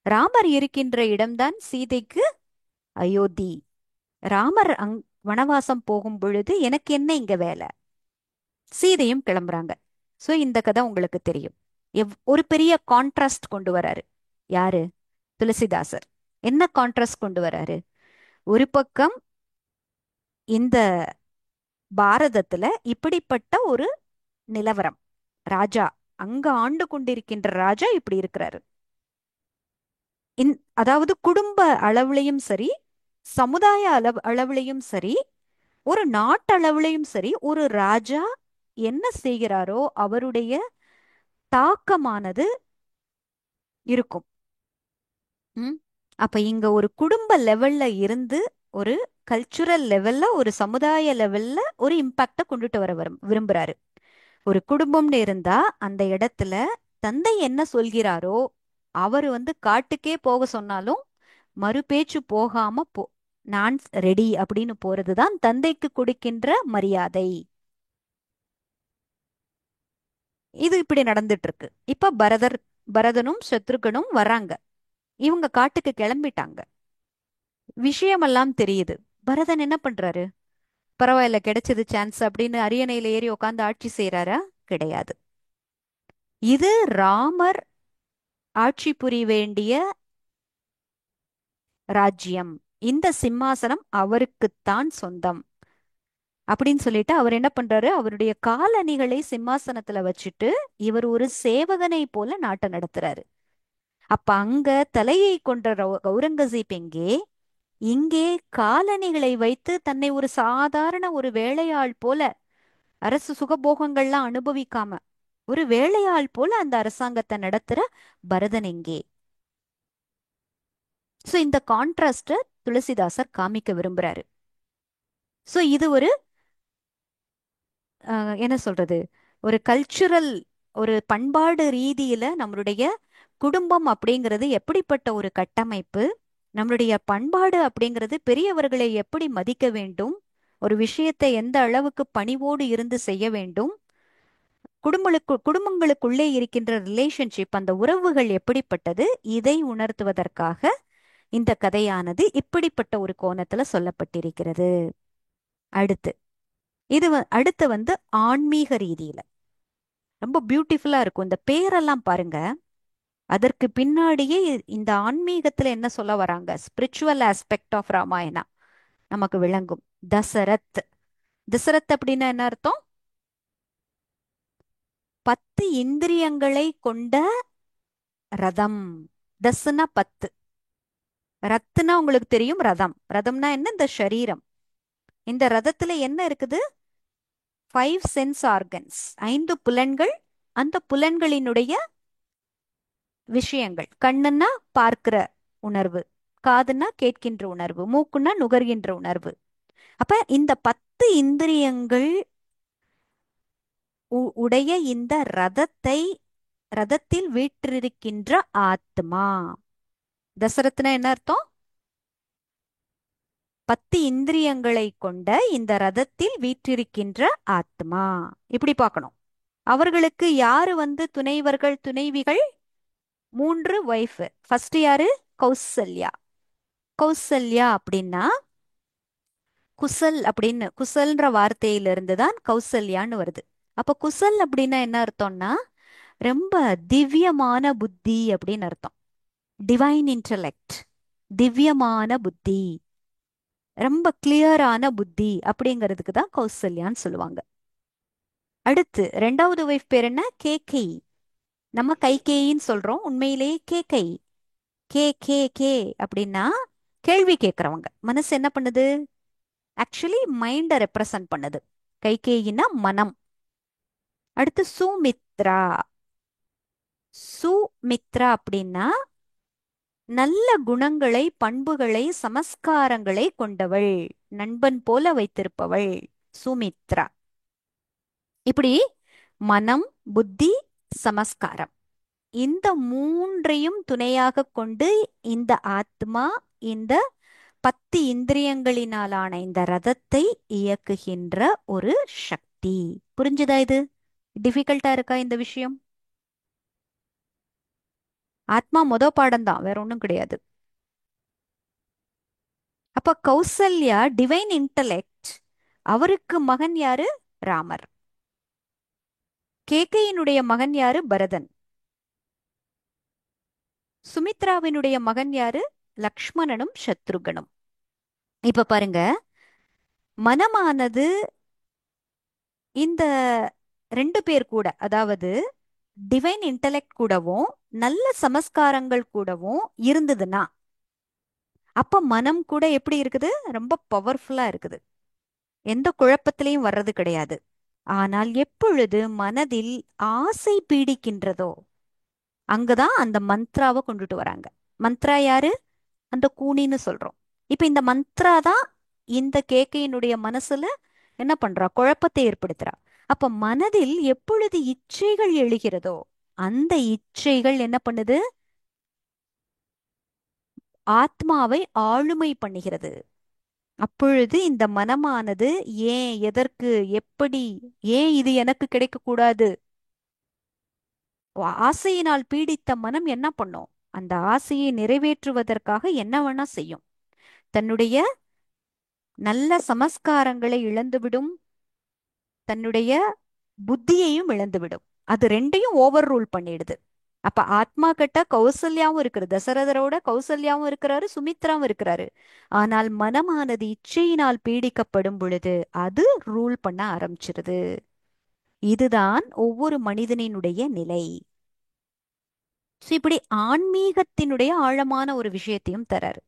ராமர் இருக்கின்ற இடம்தான் சீதைக்கு அயோத்தி. ராமர் வனவாசம் போகும் பொழுது எனக்கு என்ன இங்க வேலை? சீதையும் கிளம்புறாங்க. சோ இந்த கதை உங்களுக்கு தெரியும். ஒரு பெரிய கான்ட்ராஸ்ட் கொண்டு வராரு. யாரு? துளசிதாசர். என்ன கான்ட்ராஸ்ட் கொண்டு வராரு? ஒரு பக்கம் இந்த பாரதத்துல இப்படிப்பட்ட ஒரு நிலவரம். ராஜா, அங்க ஆண்டு கொண்டிருக்கின்ற ராஜா இப்படி இருக்கிறாரு. அதாவது குடும்ப அளவுலையும் சரி, சமுதாய அளவுலையும் சரி, ஒரு நாட்டளவுலையும் சரி, ஒரு ராஜா என்ன செய்கிறாரோ அவருடைய தாக்கமானது இருக்கும். ம். அப்ப இங்க ஒரு குடும்ப லெவல்ல இருந்து ஒரு கல்ச்சுரல் லெவல்ல, ஒரு சமுதாய லெவல்ல ஒரு இம்பாக்ட கொண்டுட்டு வர விரும்புறாரு. ஒரு குடும்பம்னு இருந்தா அந்த இடத்துல தந்தை என்ன சொல்கிறாரோ, அவர் காட்டுக்கே போக சொன்னாலும் மறுபேச்சு போகாம நான் ரெடி அப்படின்னு போறதுதான் தந்தைக்கு கொடுக்கின்ற மரியாதை. இது இப்படி நடந்துட்டு இருக்கு. இப்ப பரதனும் சத்ருகனும் வர்றாங்க. இவங்க காட்டுக்கு கிளம்பிட்டாங்க. விஷயமெல்லாம் தெரியுது. பரதன் என்ன பண்றாரு? பரவாயில்ல, கிடைச்சது சான்ஸ் அப்படின்னு அரியணையில ஏறி உட்காந்து ஆட்சி செய்யறாரா? கிடையாது. இது ராமர் ஆட்சி புரிய வேண்டிய ராஜ்யம். இந்த சிம்மாசனம் அவருக்குத்தான் சொந்தம் அப்படின்னு சொல்லிட்டு அவர் என்ன பண்றாரு? அவருடைய காலணிகளை சிம்மாசனத்துல வச்சுட்டு இவர் ஒரு சேவகனை போல நாட்டை நடத்துறாரு. அப்ப அங்க தலையை கொன்ற அவுரங்கசீப் எங்கே? இங்கே காலணிகளை வைத்து தன்னை ஒரு சாதாரண ஒரு வேலையாள் போல, அரசு சுகபோகங்கள்லாம் அனுபவிக்காம ஒரு வேலையாள் போல அந்த அரசாங்கத்தை நடத்துற பரதன் எங்கே? சோ இந்த கான்ட்ராஸ்ட துளசிதாசர் காமிக்க விரும்புறாரு. சோ இது ஒரு என்ன சொல்றது, ஒரு கல்ச்சுரல், ஒரு பண்பாடு ரீதியில நம்மளுடைய குடும்பம் அப்படிங்கிறது எப்படிப்பட்ட ஒரு கட்டமைப்பு, நம்மளுடைய பண்பாடு அப்படிங்கிறது பெரியவர்களை எப்படி மதிக்க வேண்டும், ஒரு விஷயத்தை எந்த அளவுக்கு பணிவோடு இருந்து செய்ய வேண்டும், குடும்பங்களுக்குள்ளே இருக்கின்ற ரிலேஷன்ஷிப், அந்த உறவுகள் எப்படிப்பட்டது, இதை உணர்த்துவதற்காக இந்த கதையானது இப்படிப்பட்ட ஒரு கோணத்துல சொல்லப்பட்டிருக்கிறது. அடுத்து அடுத்து ஆன்மீக ரீதியில ரொம்ப பியூட்டிஃபுல்லா இருக்கும். இந்த பேரெல்லாம் பாருங்க. அதற்கு பின்னாடியே இந்த ஆன்மீகத்துல என்ன சொல்ல வராங்க, ஸ்பிரிச்சுவல் ஆஸ்பெக்ட் ஆஃப் ராமாயணா நமக்கு விளங்கும். தசரத். தசரத் அப்படின்னா என்ன அர்த்தம்? 10 இந்திரியங்களை கொண்ட ரதம். தஸ்னா 10, ரத்னா உங்களுக்கு தெரியும். ரதம், ரதம்னா என்ன? இந்த சரீரம். இந்த ரதத்துல என்ன இருக்குது? 5 சென்ஸ் ஆர்கன்ஸ், 5 புலன்கள். அந்த புலன்களினுடைய விஷயங்கள். கண்ணுன்னா பார்க்கிற உணர்வு, காதுன்னா கேட்கின்ற உணர்வு, மூக்குன்னா நுகர்கின்ற உணர்வு. அப்ப இந்த 10 இந்திரியங்கள் உடைய இந்த ரதத்தில் வீற்றிருக்கின்ற ஆத்மா. தசரத்னா என்ன அர்த்தம்? 10 இந்திரியங்களை கொண்ட இந்த ரதத்தில் வீற்றிருக்கின்ற ஆத்மா. இப்படி பார்க்கணும். அவர்களுக்கு யாரு துணைவர்கள், துணைவிகள்? 3 ஒய்ஃப். ஃபர்ஸ்ட் யாரு? கௌசல்யா. கௌசல்யா அப்படின்னா குசல் அப்படின்னு, குசல்ன்ற வார்த்தையிலிருந்து தான் கௌசல்யான்னு வருது. அப்ப குசல் அப்படின்னா என்ன அர்த்தம்னா ரொம்ப திவ்யமான புத்தி அப்படின்னு அர்த்தம். டிவைன் இன்டலெக்ட், திவ்யமான புத்தி, ரொம்ப கிளியரான புத்தி அப்படிங்கிறதுக்கு தான் கௌசல்யான்னு சொல்லுவாங்க. அடுத்து 2வது ஒய்ஃப் பேர் என்ன? கேகேயி. நம்ம கைகேயின்னு சொல்றோம், உண்மையிலேயே கேகை. கே கே கே அப்படின்னா கேள்வி கேட்கறவங்க. மனசு என்ன பண்ணுது? ஆக்சுவலி மைண்டை ரெப்ரசன்ட் பண்ணுது. கைகேயின்னா மனம். அடுத்து சுமித்ரா. சுமித்ரா அப்படின்னா நல்ல குணங்களை, பண்புகளை, சமஸ்காரங்களை கொண்டவள், நண்பன் போல வைத்திருப்பவள் சுமித்ரா. இப்படி மனம், புத்தி, சமஸ்காரம், இந்த மூன்றையும் துணையாக கொண்டு இந்த ஆத்மா இந்த 10 இந்திரியங்களினாலான இந்த ரதத்தை இயக்குகின்ற ஒரு சக்தி. புரிஞ்சுதா இது? டிஃபிகல்ட்டா இருக்கா இந்த விஷயம்? ஆத்மா பாடம் தான், வேற ஒண்ணும் கிடையாது. அப்ப கௌசல்யா டிவைன் இன்டலெக்ட். அவருக்கு மகன் யாரு? ராமர். கேகையினுடைய மகன் யாரு? பரதன். சுமித்ராவினுடைய மகன் யாரு? லக்ஷ்மணனும் சத்ருகனும். இப்ப பாருங்க, மனமானது இந்த ரெண்டு பேர் கூட, அதாவது டிவைன் இன்டலெக்ட் கூடவும் நல்ல சமஸ்காரங்கள் கூடவும் இருந்ததுன்னா, அப்ப மனம் கூட எப்படி இருக்குது? ரொம்ப பவர்ஃபுல்லா இருக்குது. எந்த குழப்பத்திலையும் வர்றது கிடையாது. ஆனால் எப்பொழுது மனதில் ஆசை பீடிக்கின்றதோ, அங்கதான் அந்த மந்த்ராவை கொண்டுட்டு வராங்க. மந்த்ரா யாரு? அந்த கூனின்னு சொல்றோம். இப்ப இந்த மந்த்ரா தான் இந்த கேக்கையினுடைய மனசுல என்ன பண்றா? குழப்பத்தை ஏற்படுத்துறா. அப்ப மனதில் எப்பொழுது இச்சைகள் எழுகிறதோ, அந்த இச்சைகள் என்ன பண்ணுது? ஆத்மாவை ஆளுமை பண்ணுகிறது. அப்பொழுது இந்த மனமானது ஏன், எதற்கு, எப்படி, ஏன் இது எனக்கு கிடைக்க கூடாது, ஆசையினால் பீடித்த மனம் என்ன பண்ணும்? அந்த ஆசையை நிறைவேற்றுவதற்காக என்ன வேணா செய்யும். தன்னுடைய நல்ல சமஸ்காரங்களை இழந்துவிடும், தன்னுடைய புத்தியையும் இழந்துவிடும். அது ரெண்டையும் ஓவர் ரூல் பண்ணிடுது. அப்ப ஆத்மா கிட்ட கௌசல்யாவும் இருக்கிறது, தசரதரோட கௌசல்யாவும் இருக்கிறாரு, சுமித்ராவும் இருக்கிறாரு. ஆனால் மனமானது இச்சையினால் பீடிக்கப்படும் பொழுது அது ரூல் பண்ண ஆரம்பிச்சிருது. இதுதான் ஒவ்வொரு மனிதனினுடைய நிலை. So, இப்படி ஆன்மீகத்தினுடைய ஆழமான ஒரு விஷயத்தையும் தராரு.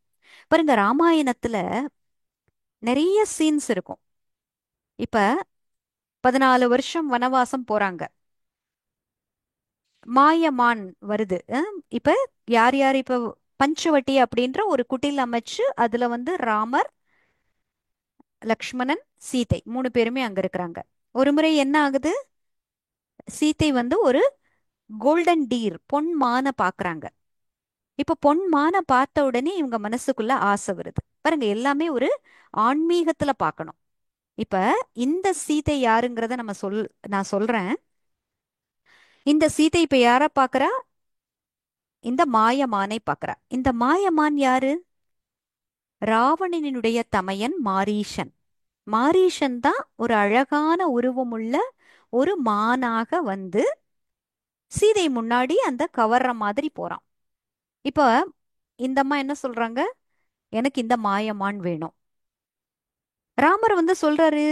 பாருங்க, ராமாயணத்துல நிறைய சீன்ஸ் இருக்கும். இப்ப 14 வருஷம் வனவாசம் போறாங்க. மாயமான் வருது. இப்ப யார் யார்? இப்ப பஞ்சவட்டி அப்படின்ற ஒரு குட்டில் அமைச்சு அதுல ராமர், லக்ஷ்மணன், சீதை 3 பேருமே அங்க இருக்கிறாங்க. ஒரு முறை என்ன ஆகுது? சீதை ஒரு கோல்டன் டீர், பொன் மானை பாக்குறாங்க. இப்ப பொன் மானை பார்த்த உடனே இவங்க மனசுக்குள்ள ஆசை வருது. பாருங்க, எல்லாமே ஒரு ஆன்மீகத்துல பார்க்கணும். இப்ப இந்த சீதை யாருங்கிறத நான் சொல்றேன். இந்த சீதை இப்ப யார பாக்குறா? இந்த மாயமானை பாக்குறா. இந்த மாயமான் யாரு? ராவணனினுடைய தமையன் மாரீஷன். மாரீஷன் தான் ஒரு அழகான உருவமுள்ள ஒரு மானாக சீதை முன்னாடி அந்த கவர்ற மாதிரி போறான். இப்ப இந்த அம்மா என்ன சொல்றாங்க? எனக்கு இந்த மாயமான் வேணும். ராமர் சொல்றாரு,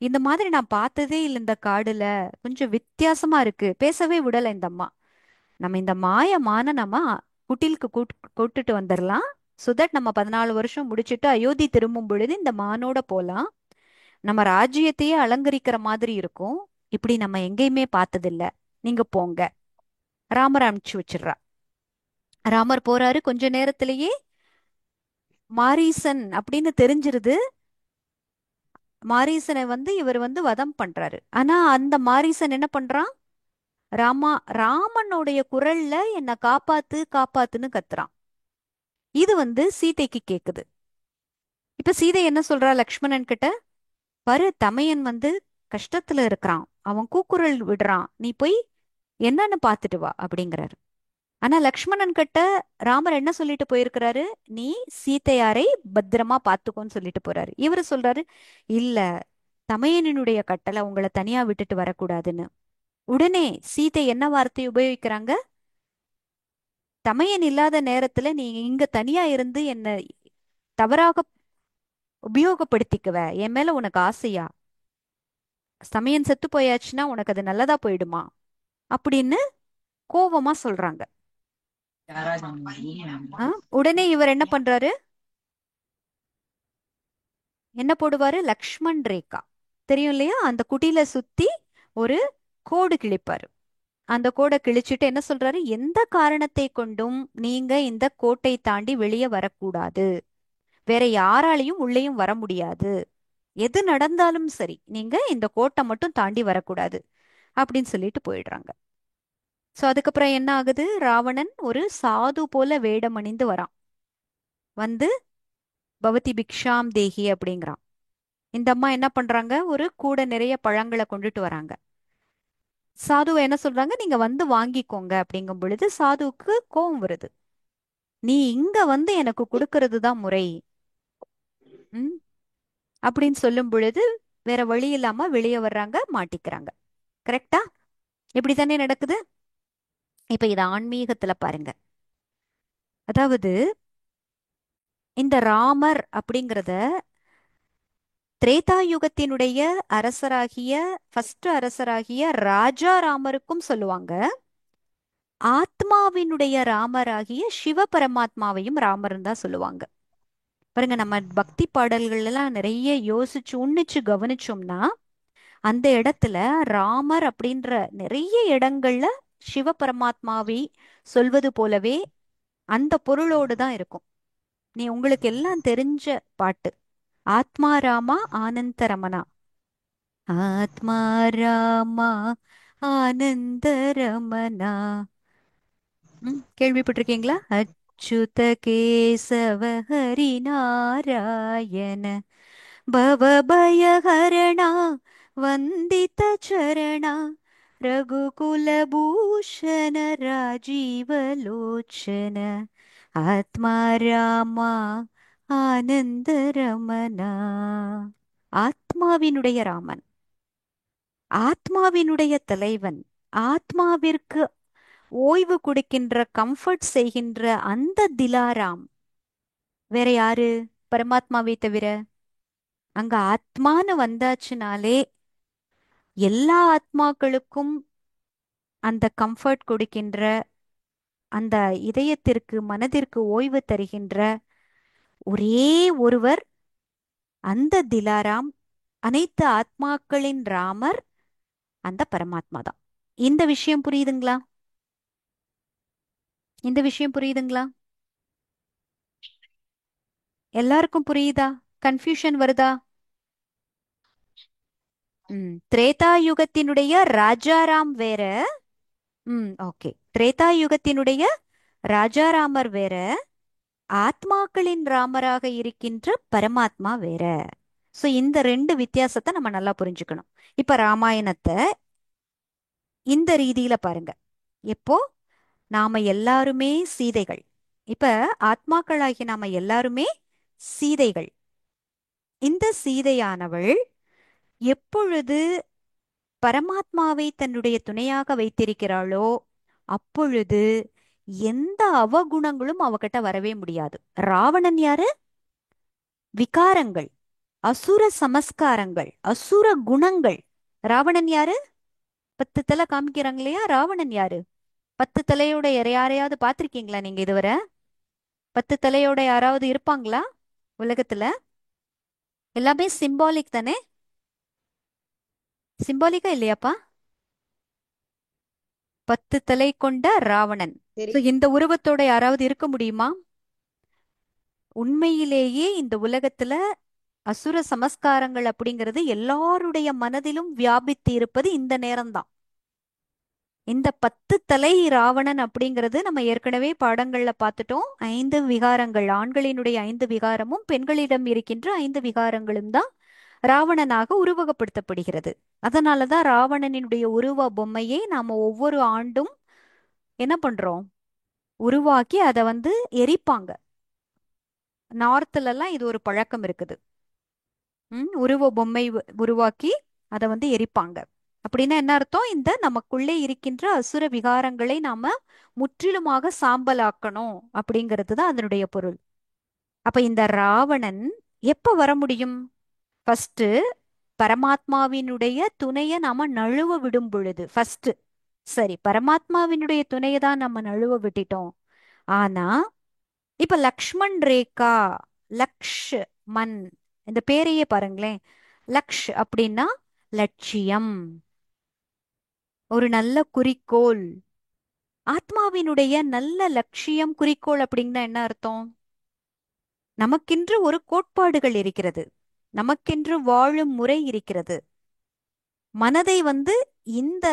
இந்த மாதிரி நான் பார்த்ததே இல்லை இந்த காடுல, கொஞ்சம் வித்தியாசமா இருக்கு. பேசவே விடல இந்த அம்மா. நம்ம இந்த மாயமான நம்ம குட்டிலுக்கு கூட்டுட்டு வந்துடலாம். so that நம்ம 14 வருஷம் முடிச்சிட்டு அயோத்தி திரும்பும் பொழுது இந்த மானோட போலாம். நம்ம ராஜ்யத்தையே அலங்கரிக்கிற மாதிரி இருக்கும். இப்படி நம்ம எங்கேயுமே பார்த்ததில்ல, நீங்க போங்க. ராமர் அனுப்பிச்சு வச்சிடுறா. ராமர் போறாரு. கொஞ்ச நேரத்திலேயே மாரீசன் அப்படின்னு தெரிஞ்சிருது. மாரீசனை இவர் வதம் பண்றாரு. ஆனா அந்த மாரீசன் என்ன பண்றான்? ராமா ராமனுடைய குரல்ல என்ன காப்பாத்து காப்பாத்துன்னு கத்துறான். இது சீதைக்கு கேக்குது. இப்ப சீதை என்ன சொல்றா லக்ஷ்மணன் கிட்ட? பாரு, தமையன் கஷ்டத்துல இருக்கிறான், அவன் கூக்குரல் விடுறான், நீ போய் என்னன்னு பாத்துட்டு வா அப்படிங்கிறாரு. ஆனா லக்ஷ்மணன் கிட்ட ராமர் என்ன சொல்லிட்டு போயிருக்கிறாரு? நீ சீதையாரை பத்திரமா பாத்துக்கோன்னு சொல்லிட்டு போறாரு. இவரு சொல்றாரு, இல்ல, தமையனினுடைய கட்டளை உங்களை தனியா விட்டுட்டு வரக்கூடாதுன்னு. உடனே சீதை என்ன வார்த்தை உபயோகிக்கிறாங்க? தமையன் இல்லாத நேரத்துல நீ இங்க தனியா இருந்து என்ன தவறாக உபயோகப்படுத்திக்குவ, என் மேல உனக்கு ஆசையா? தமையன் செத்து போயாச்சுன்னா உனக்கு அது நல்லதா போயிடுமா அப்படின்னு கோவமா சொல்றாங்க. ஆ, உடனே இவர் என்ன பண்றாரு? என்ன போடுவாரு? லக்ஷ்மண் ரேகா. தெரியும் இல்லையா? அந்த குடில சுத்தி ஒரு கோடு கிழிப்பாரு. அந்த கோடை கிழிச்சிட்டு என்ன சொல்றாரு? எந்த காரணத்தை கொண்டும் நீங்க இந்த கோட்டை தாண்டி வெளியே வரக்கூடாது. வேற யாராலையும் உள்ளேயும் வர முடியாது. எது நடந்தாலும் சரி, நீங்க இந்த கோட்டை மட்டும் தாண்டி வரக்கூடாது அப்படின்னு சொல்லிட்டு போயிடுறாங்க. சோ அதுக்கப்புறம் என்ன ஆகுது? ராவணன் ஒரு சாது போல வேடம் அணிந்து வரான். வந்து பவதி பிக்ஷாம் தேஹி அப்படிங்கிறான். இந்த அம்மா என்ன பண்றாங்க? ஒரு கூடை நிறைய பழங்களை கொண்டுட்டு வராங்க. சாதுவை என்ன சொல்றாங்க? நீங்க வந்து வாங்கிக்கோங்க அப்படிங்கும் பொழுது சாதுவுக்கு கோபம் வருது. நீ இங்க வந்து எனக்கு கொடுக்கறது தான் முறை. ம் அப்படின்னு சொல்லும் பொழுது வேற வழி இல்லாம வெளியே வர்றாங்க, மாட்டிக்கிறாங்க. கரெக்டா? இப்படித்தானே நடக்குது. இப்ப இத ஆன்மீகத்துல பாருங்க. அதாவது இந்த ராமர் அப்படிங்கிறத திரேதாயுகத்தினுடைய அரசராகிய ஃபர்ஸ்ட் அரசராகிய ராஜா ராமருக்கும் சொல்லுவாங்க. ஆத்மாவினுடைய ராமராகிய சிவ பரமாத்மாவையும் ராமர்னு தான் சொல்லுவாங்க. பாருங்க, நம்ம பக்தி பாடல்கள் எல்லாம் நிறைய யோசிச்சு உன்னிச்சு கவனிச்சோம்னா அந்த இடத்துல ராமர் அப்படின்ற நிறைய இடங்கள்ல சிவ பரமாத்மாவை சொல்வது போலவே அந்த பொருளோடு தான் இருக்கும். நீ உங்களுக்கு எல்லாம் தெரிஞ்ச பாட்டு ஆத்மா ராமா ஆனந்த ரமணா. ஆத்மா ராமா ஆனந்த ரமணா. கேள்விப்பட்டிருக்கீங்களா? அச்சுத கேசவ ஹரி நாராயண பவபயஹரணா வந்தித சரணா ரகுகுலபூஷண ராஜீவலோச்சன ஆத்மா ராமா ஆனந்த ரமணா. ஆத்மாவினுடைய ராமன், ஆத்மாவினுடைய தலைவன், ஆத்மாவிற்கு ஓய்வு கொடுக்கின்ற கம்ஃபர்ட் செய்கின்ற அந்த திலாராம் வேற யாரு? பரமாத்மாவை தவிர. அங்க ஆத்மான்னு வந்தாச்சுனாலே எல்லா ஆத்மாக்களுக்கும் அந்த கம்ஃபர்ட் கொடுக்கின்ற, அந்த இதயத்திற்கு மனதிற்கு ஓய்வு தருகின்ற ஒரே ஒருவர் அந்த திலாராம், அனைத்து ஆத்மாக்களின் ராமர் அந்த பரமாத்மா தான். இந்த விஷயம் புரியுதுங்களா? இந்த விஷயம் புரியுதுங்களா? எல்லாருக்கும் புரியுதா? கன்ஃபியூஷன் வருதா? திரேதாயுகத்தினுடைய ராஜாராம் வேற. ஓகே. திரேதாயுகத்தினுடைய ராஜாராமர் வேற, ஆத்மாக்களின் ராமராக இருக்கின்ற பரமாத்மா வேற. சோ இந்த ரெண்டு வித்தியாசத்தை நம்ம நல்லா புரிஞ்சுக்கணும். இப்ப ராமாயணத்தை இந்த ரீதியில பாருங்க. எப்போ நாம எல்லாருமே சீதைகள். இப்ப ஆத்மாக்களாகி நாம எல்லாருமே சீதைகள். இந்த சீதையானவள் எப்பொழுது பரமாத்மாவை தன்னுடைய துணையாக வைத்திருக்கிறாளோ அப்பொழுது எந்த அவகுணங்களும் அவகிட்ட வரவே முடியாது. ராவணன் யாரு? விகாரங்கள், அசுர சமஸ்காரங்கள், அசுர குணங்கள். ராவணன் யாரு? 10 தலை காமிக்கிறாங்க இல்லையா? ராவணன் யாரு? 10 தலையோட யாரையாவது பார்த்திருக்கீங்களா நீங்க இதுவரை? 10 தலையோட யாராவது இருப்பாங்களா உலகத்துல? எல்லாமே சிம்பாலிக் தானே? சிம்பாலிக்கா இல்லையாப்பா? 10 தலை கொண்ட ராவணன். சோ இந்த உருவத்தோட யாராவது இருக்க முடியுமா? உண்மையிலேயே இந்த உலகத்துல அசுர சமஸ்காரங்கள் அப்படிங்கிறது எல்லாருடைய மனதிலும் வியாபித்து இருப்பது இந்த நேரம்தான். இந்த 10 தலை ராவணன் அப்படிங்கிறது நம்ம ஏற்கனவே பாடங்கள்ல பார்த்துட்டோம். 5 விகாரங்கள், ஆண்களினுடைய 5 விகாரமும் பெண்களிடம் இருக்கின்ற 5 விகாரங்களும் தான் ராவணனாக உருவகப்படுத்தப்படுகிறது. அதனாலதான் ராவணனினுடைய உருவ பொம்மையை நாம ஒவ்வொரு ஆண்டும் என்ன பண்றோம்? உருவாக்கி அதை வந்து எரிப்பாங்க. நார்த்ல எல்லாம் இது ஒரு பழக்கம் இருக்குது. உருவ பொம்மை உருவாக்கி அதை வந்து எரிப்பாங்க. அப்படின்னா என்ன அர்த்தம்? இந்த நமக்குள்ளே இருக்கின்ற அசுர விகாரங்களை நாம முற்றிலுமாக சாம்பலாக்கணும் அப்படிங்கிறது தான் அதனுடைய பொருள். அப்ப இந்த ராவணன் எப்ப வர முடியும்? ஃபர்ஸ்ட் பரமாத்மாவினுடைய துணையை நாம நழுவ விடும் பொழுது ஃபர்ஸ்ட். சரி, பரமாத்மாவினுடைய துணையை தான் நம்ம நழுவ விட்டுட்டோம். ஆனா இப்ப லக்ஷ்மண் ரேகா, லக்ஷ் மன், இந்த பேரையே பாருங்களேன். லக்ஷ் அப்படின்னா லட்சியம், ஒரு நல்ல குறிக்கோள். ஆத்மாவினுடைய நல்ல லட்சியம் குறிக்கோள் அப்படின்னா என்ன அர்த்தம்? நமக்கென்று ஒரு கோட்பாடுகள் இருக்கிறது, நமக்கென்று வாழும் முறை இருக்கிறது. மனதை இந்த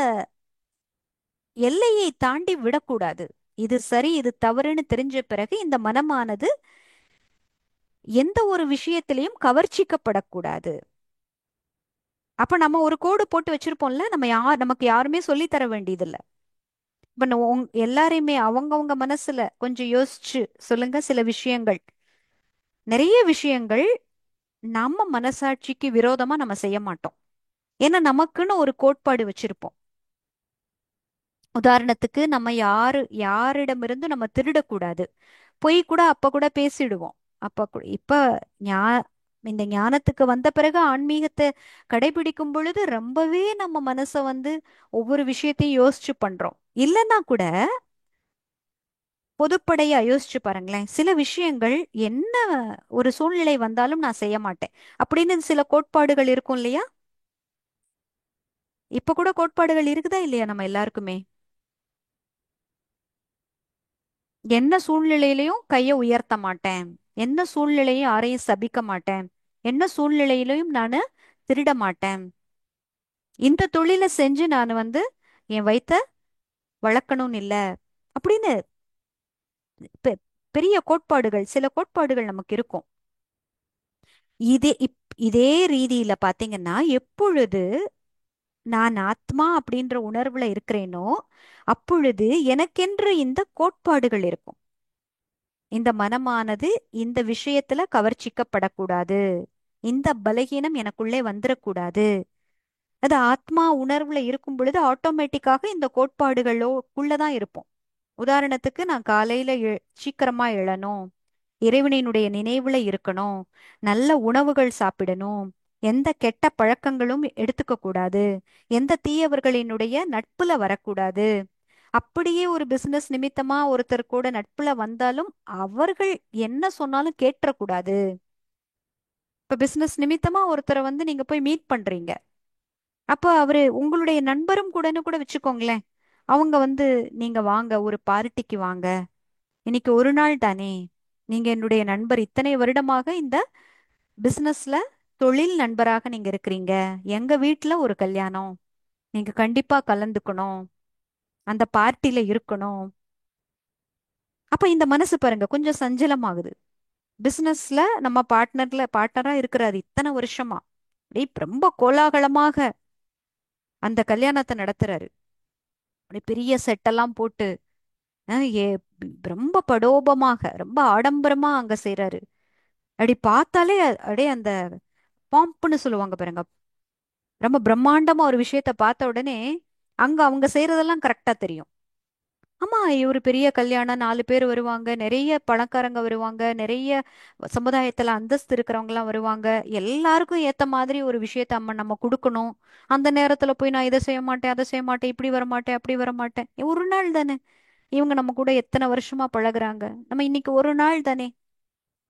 எல்லையை தாண்டி விடக்கூடாது. இது சரி இது தவறுன்னு தெரிஞ்ச பிறகு இந்த மனமானது எந்த ஒரு விஷயத்திலையும் கவர்ச்சிக்கப்படக்கூடாது. அப்ப நம்ம ஒரு கோடு போட்டு வச்சிருப்போம்ல, நமக்கு யாருமே சொல்லி தர வேண்டியதில்ல. இப்ப எல்லாரையுமே அவங்கவங்க மனசுல கொஞ்சம் யோசிச்சு சொல்லுங்க. சில விஷயங்கள், நிறைய விஷயங்கள் நம்ம மனசாட்சிக்கு விரோதமா நம்ம செய்ய மாட்டோம். ஏன்னா நமக்குன்னு ஒரு கோட்பாடு வச்சிருப்போம். உதாரணத்துக்கு, நம்ம யாரிடமிருந்து நம்ம திருடக்கூடாது. பொய் கூட அப்ப கூட பேசிடுவோம். அப்ப இப்ப ஞா இந்த ஞானத்துக்கு வந்த பிறகு ஆன்மீகத்தை கடைபிடிக்கும் பொழுது ரொம்பவே நம்ம மனச ஒவ்வொரு விஷயத்தையும் யோசிச்சு பண்றோம். இல்லைன்னா கூட பொதுப்படையா யோசிச்சு பாருங்களேன். சில விஷயங்கள் என்ன ஒரு சூழ்நிலை வந்தாலும் நான் செய்ய மாட்டேன் அப்படின்னு சில கோட்பாடுகள் இருக்கும் இல்லையா? இப்ப கூட கோட்பாடுகள் இருக்குதா இல்லையா நம்ம எல்லாருக்குமே? என்ன சூழ்நிலையிலையும் கைய உயர்த்த மாட்டேன், என்ன சூழ்நிலையும் யாரையும் சபிக்க மாட்டேன், என்ன சூழ்நிலையிலையும் நான் திருட மாட்டேன், இந்த தொழிலை செஞ்சு நான் என் வயித்த வளர்க்கணும்னு இல்ல அப்படின்னு பெ- பெரிய கோட்பாடுகள், சில கோட்பாடுகள் நமக்கு இருக்கும். இதே ரீதியில பாத்தீங்கன்னா, எப்பொழுது நான் ஆத்மா அப்படின்ற உணர்வுல இருக்கிறேனோ அப்பொழுது எனக்கென்று இந்த கோட்பாடுகள் இருக்கும். இந்த மனமானது இந்த விஷயத்துல கவர்ச்சிக்கப்படக்கூடாது, இந்த பலகீனம் எனக்குள்ளே வந்துடக்கூடாது. அது ஆத்மா உணர்வுல இருக்கும் பொழுது ஆட்டோமேட்டிக்காக இந்த கோட்பாடுகளுக்குள்ளதான் இருப்போம். உதாரணத்துக்கு, நான் காலையில சீக்கிரமா எழணும், இறைவனினுடைய நினைவுல இருக்கணும், நல்ல உணவுகள் சாப்பிடணும், எந்த கெட்ட பழக்கங்களும் எடுத்துக்க கூடாது, எந்த தீயவர்களினுடைய நட்புல வரக்கூடாது. அப்படியே ஒரு பிசினஸ் நிமித்தமா ஒருத்தர் கூட நட்புல வந்தாலும் அவர்கள் என்ன சொன்னாலும் கேட்டுறக்கூடாது. இப்ப பிசினஸ் நிமித்தமா ஒருத்தரை நீங்க போய் மீட் பண்றீங்க. அப்ப அவரு உங்களுடைய நண்பரும் கூடன்னு கூட வச்சுக்கோங்களேன். அவங்க நீங்க வாங்க, ஒரு பார்ட்டிக்கு வாங்க, இன்னைக்கு ஒரு நாள் தானே, நீங்க என்னுடைய நண்பர், இத்தனை வருடமாக இந்த பிசினஸ்ல தொழில் நண்பராக நீங்க இருக்கிறீங்க, எங்க வீட்ல ஒரு கல்யாணம், நீங்க கண்டிப்பா கலந்துக்கணும், அந்த பார்ட்டில இருக்கணும். அப்ப இந்த மனசு பாருங்க கொஞ்சம் சஞ்சலமாகுது. பிசினஸ்ல நம்ம பார்ட்னரா இருக்கிறாரு இத்தனை வருஷமா, அப்படியே ரொம்ப கோலாகலமாக அந்த கல்யாணத்தை நடத்துறாரு. அப்படியே பெரிய செட்டெல்லாம் போட்டு, அஹ், ஏ- ரொம்ப படோபமாக ரொம்ப ஆடம்பரமா அங்க செய்றாரு. அப்படி பார்த்தாலே அப்படியே அந்த பாம்ப்னு சொல்லுவாங்க பாருங்க, ரொம்ப பிரம்மாண்டமா ஒரு விஷயத்த பார்த்த உடனே அங்க அவங்க செய்யறதெல்லாம் கரெக்டா தெரியும். ஆமா, ஒரு பெரிய கல்யாணம், 4 பேர் வருவாங்க, நிறைய பணக்காரங்க வருவாங்க, நிறைய சமுதாயத்துல அந்தஸ்து இருக்கிறவங்க எல்லாம் வருவாங்க. எல்லாருக்கும் ஏத்த மாதிரி ஒரு விஷயத்த நம்ம கொடுக்கணும். அந்த நேரத்துல போய் நான் இதை செய்ய மாட்டேன், அதை செய்ய மாட்டேன், இப்படி வர மாட்டேன், அப்படி வர மாட்டேன். ஒரு நாள் தானே, இவங்க நம்ம கூட எத்தனை வருஷமா பழகுறாங்க, நம்ம இன்னைக்கு ஒரு நாள் தானே.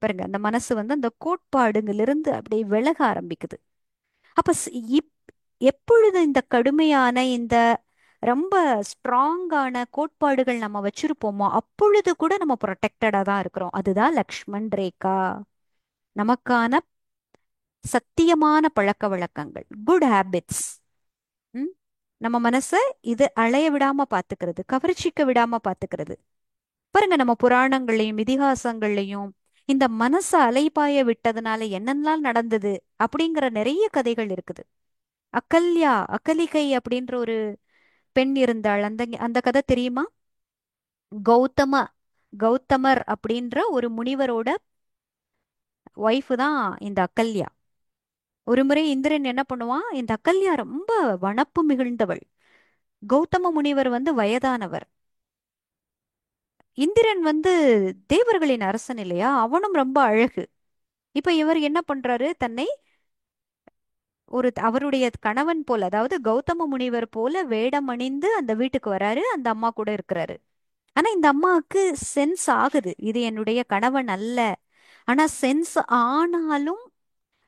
பாருங்க, அந்த மனசு அந்த கோட்பாடுங்களிலிருந்து அப்படியே விலக ஆரம்பிக்குது. அப்ப எப்பொழுது இந்த கடுமையான இந்த ரொம்ப ஸ்ட்ராங்கான கோட்பாடுகள் நம்ம வச்சிருப்போமோ அப்பொழுது கூட நம்ம ப்ரொடெக்டடா தான் இருக்கிறோம். அதுதான் லக்ஷ்மண் ரேகா, நமக்கான சத்தியமான பழக்க வழக்கங்கள், குட் ஹேபிட்ஸ். நம்ம மனச இது அலைய விடாம பாத்துக்கிறது, கவர்ச்சிக்க விடாம பாத்துக்கிறது. பாருங்க, நம்ம புராணங்களையும் இதிகாசங்கள்லையும் இந்த மனச அலைபாய விட்டதுனால என்னெல்லாம் நடந்தது அப்படிங்கிற நிறைய கதைகள் இருக்குது. அகலிகை அப்படின்ற ஒரு பெண் இருந்தாள். அந்த அந்த கதை தெரியுமா? கௌதம கௌதமர் அப்படின்ற ஒரு முனிவரோட ஒய்ஃப் தான் இந்த அகல்யா. ஒரு முறை இந்திரன் என்ன பண்ணுவான், இந்த அகல்யா ரொம்ப வனப்பு மிகுந்தவள், கௌதம முனிவர் வயதானவர், இந்திரன் தேவர்களின் அரசன் இல்லையா, அவனும் ரொம்ப அழகு. இப்ப இவர் என்ன பண்றாரு, தன்னை அவருடைய கணவன் போல, அதாவது கௌதம முனிவர் போல வேடம் அணிந்து அந்த வீட்டுக்கு வராரு, அந்த அம்மா கூட இருக்கிறாரு. ஆனா இந்த அம்மாவுக்கு சென்ஸ் ஆகுது இது என்னுடைய கணவன் அல்ல. ஆனா சென்ஸ் ஆனாலும்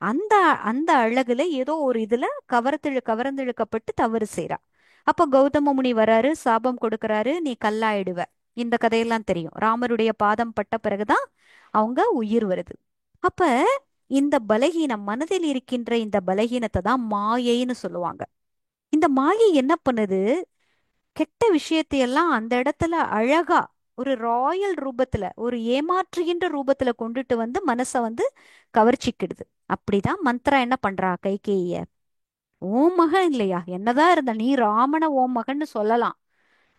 அந்த அந்த அழகுல ஏதோ ஒரு இதுல கவர்ந்திழுக்கப்பட்டு தவறு செய்றா. அப்ப கௌதம முனி வராரு, சாபம் கொடுக்கறாரு, நீ கல்லாயிடுவ. இந்த கதையெல்லாம் தெரியும். ராமருடைய பாதம் பட்ட பிறகுதான் அவங்க உயிர் வருது. அப்ப இந்த பலகீனம், மனதில் இருக்கின்ற இந்த பலகீனத்தை தான் மாயைன்னு சொல்லுவாங்க. இந்த மாயை என்ன பண்ணுது? கெட்ட விஷயத்தையெல்லாம் அந்த இடத்துல அழகா ஒரு ராயல் ரூபத்துல, ஒரு ஏமாற்றுகின்ற ரூபத்துல கொண்டுட்டு வந்து மனசை வந்து கவர்ச்சிக்கிடுது. அப்படிதான் மந்த்ரா என்ன பண்றா கைகேயிய. உன் மகன் இல்லையா, என்னதான் இருந்த நீ ராமனை உன் மகன்னு சொல்லலாம்.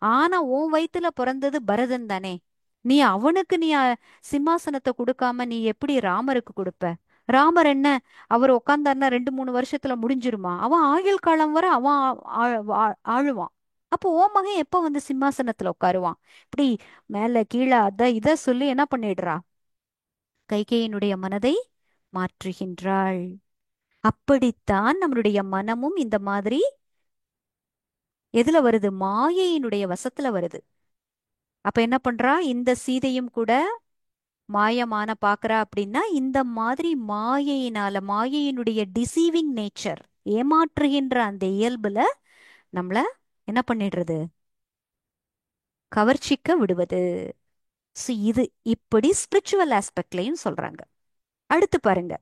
ஆனா உன் வயித்துல பிறந்தது பரதன் தானே. நீ அவனுக்கு சிம்மாசனத்தை கொடுக்காம நீ எப்படி ராமருக்கு கொடுப்ப? ராமர் என்ன, அவர் உட்கார்ந்தாருன்னா 2 3 வருஷத்துல முடிஞ்சிருமா? அவன் ஆயுள் காலம் வரை அவன் ஆளுவான். அப்போ உன் மகன் எப்ப வந்து சிம்மாசனத்துல உட்காருவான்? இப்படி மேல கீழே அத இத சொல்லி என்ன பண்ணிடுறா, கைகேயினுடைய மனதை மாற்றுகின்றாள். அப்படித்தான் நம்மளுடைய மனமும் இந்த மாதிரி எதுல வருது? மாயையினுடைய வசத்துல வருது. அப்ப என்ன பண்றா இந்த சீதையும் கூட மாயமான பாக்குறா அப்படின்னா, இந்த மாதிரி மாயையினால, மாயையினுடைய டிசீவிங் நேச்சர், ஏமாற்றுகின்ற அந்த இயல்புல நம்மள என்ன பண்ணிடுறது? கவர்ச்சிக்க விடுவது. So இது இப்படி ஸ்பிரிச்சுவல் ஆஸ்பெக்ட்லயும் சொல்றாங்க. அடுத்து பாருங்க,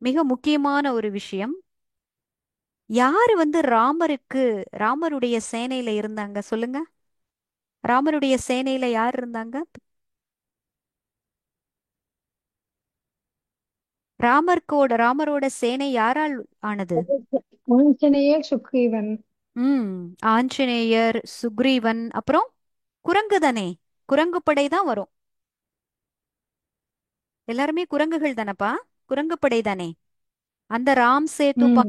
மிக முக்கியமான ஒரு விஷயம். யாரு வந்து ராமருடைய சேனையில இருந்தாங்க சொல்லுங்க? ராமருடைய சேனையில யார் இருந்தாங்க? ராமரோட சேனை யாரால் ஆனது? ஆஞ்சநேயர் சுக்ரீவன். ம் ஆஞ்சநேயர், சுக்ரீவன், அப்புறம் குரங்கு தானே. குரங்கு படை தான் வரும். எல்லாருமே குரங்குகள் தானப்பா. குரங்கு படை தானே. அந்த ராம் சேது ஆமா.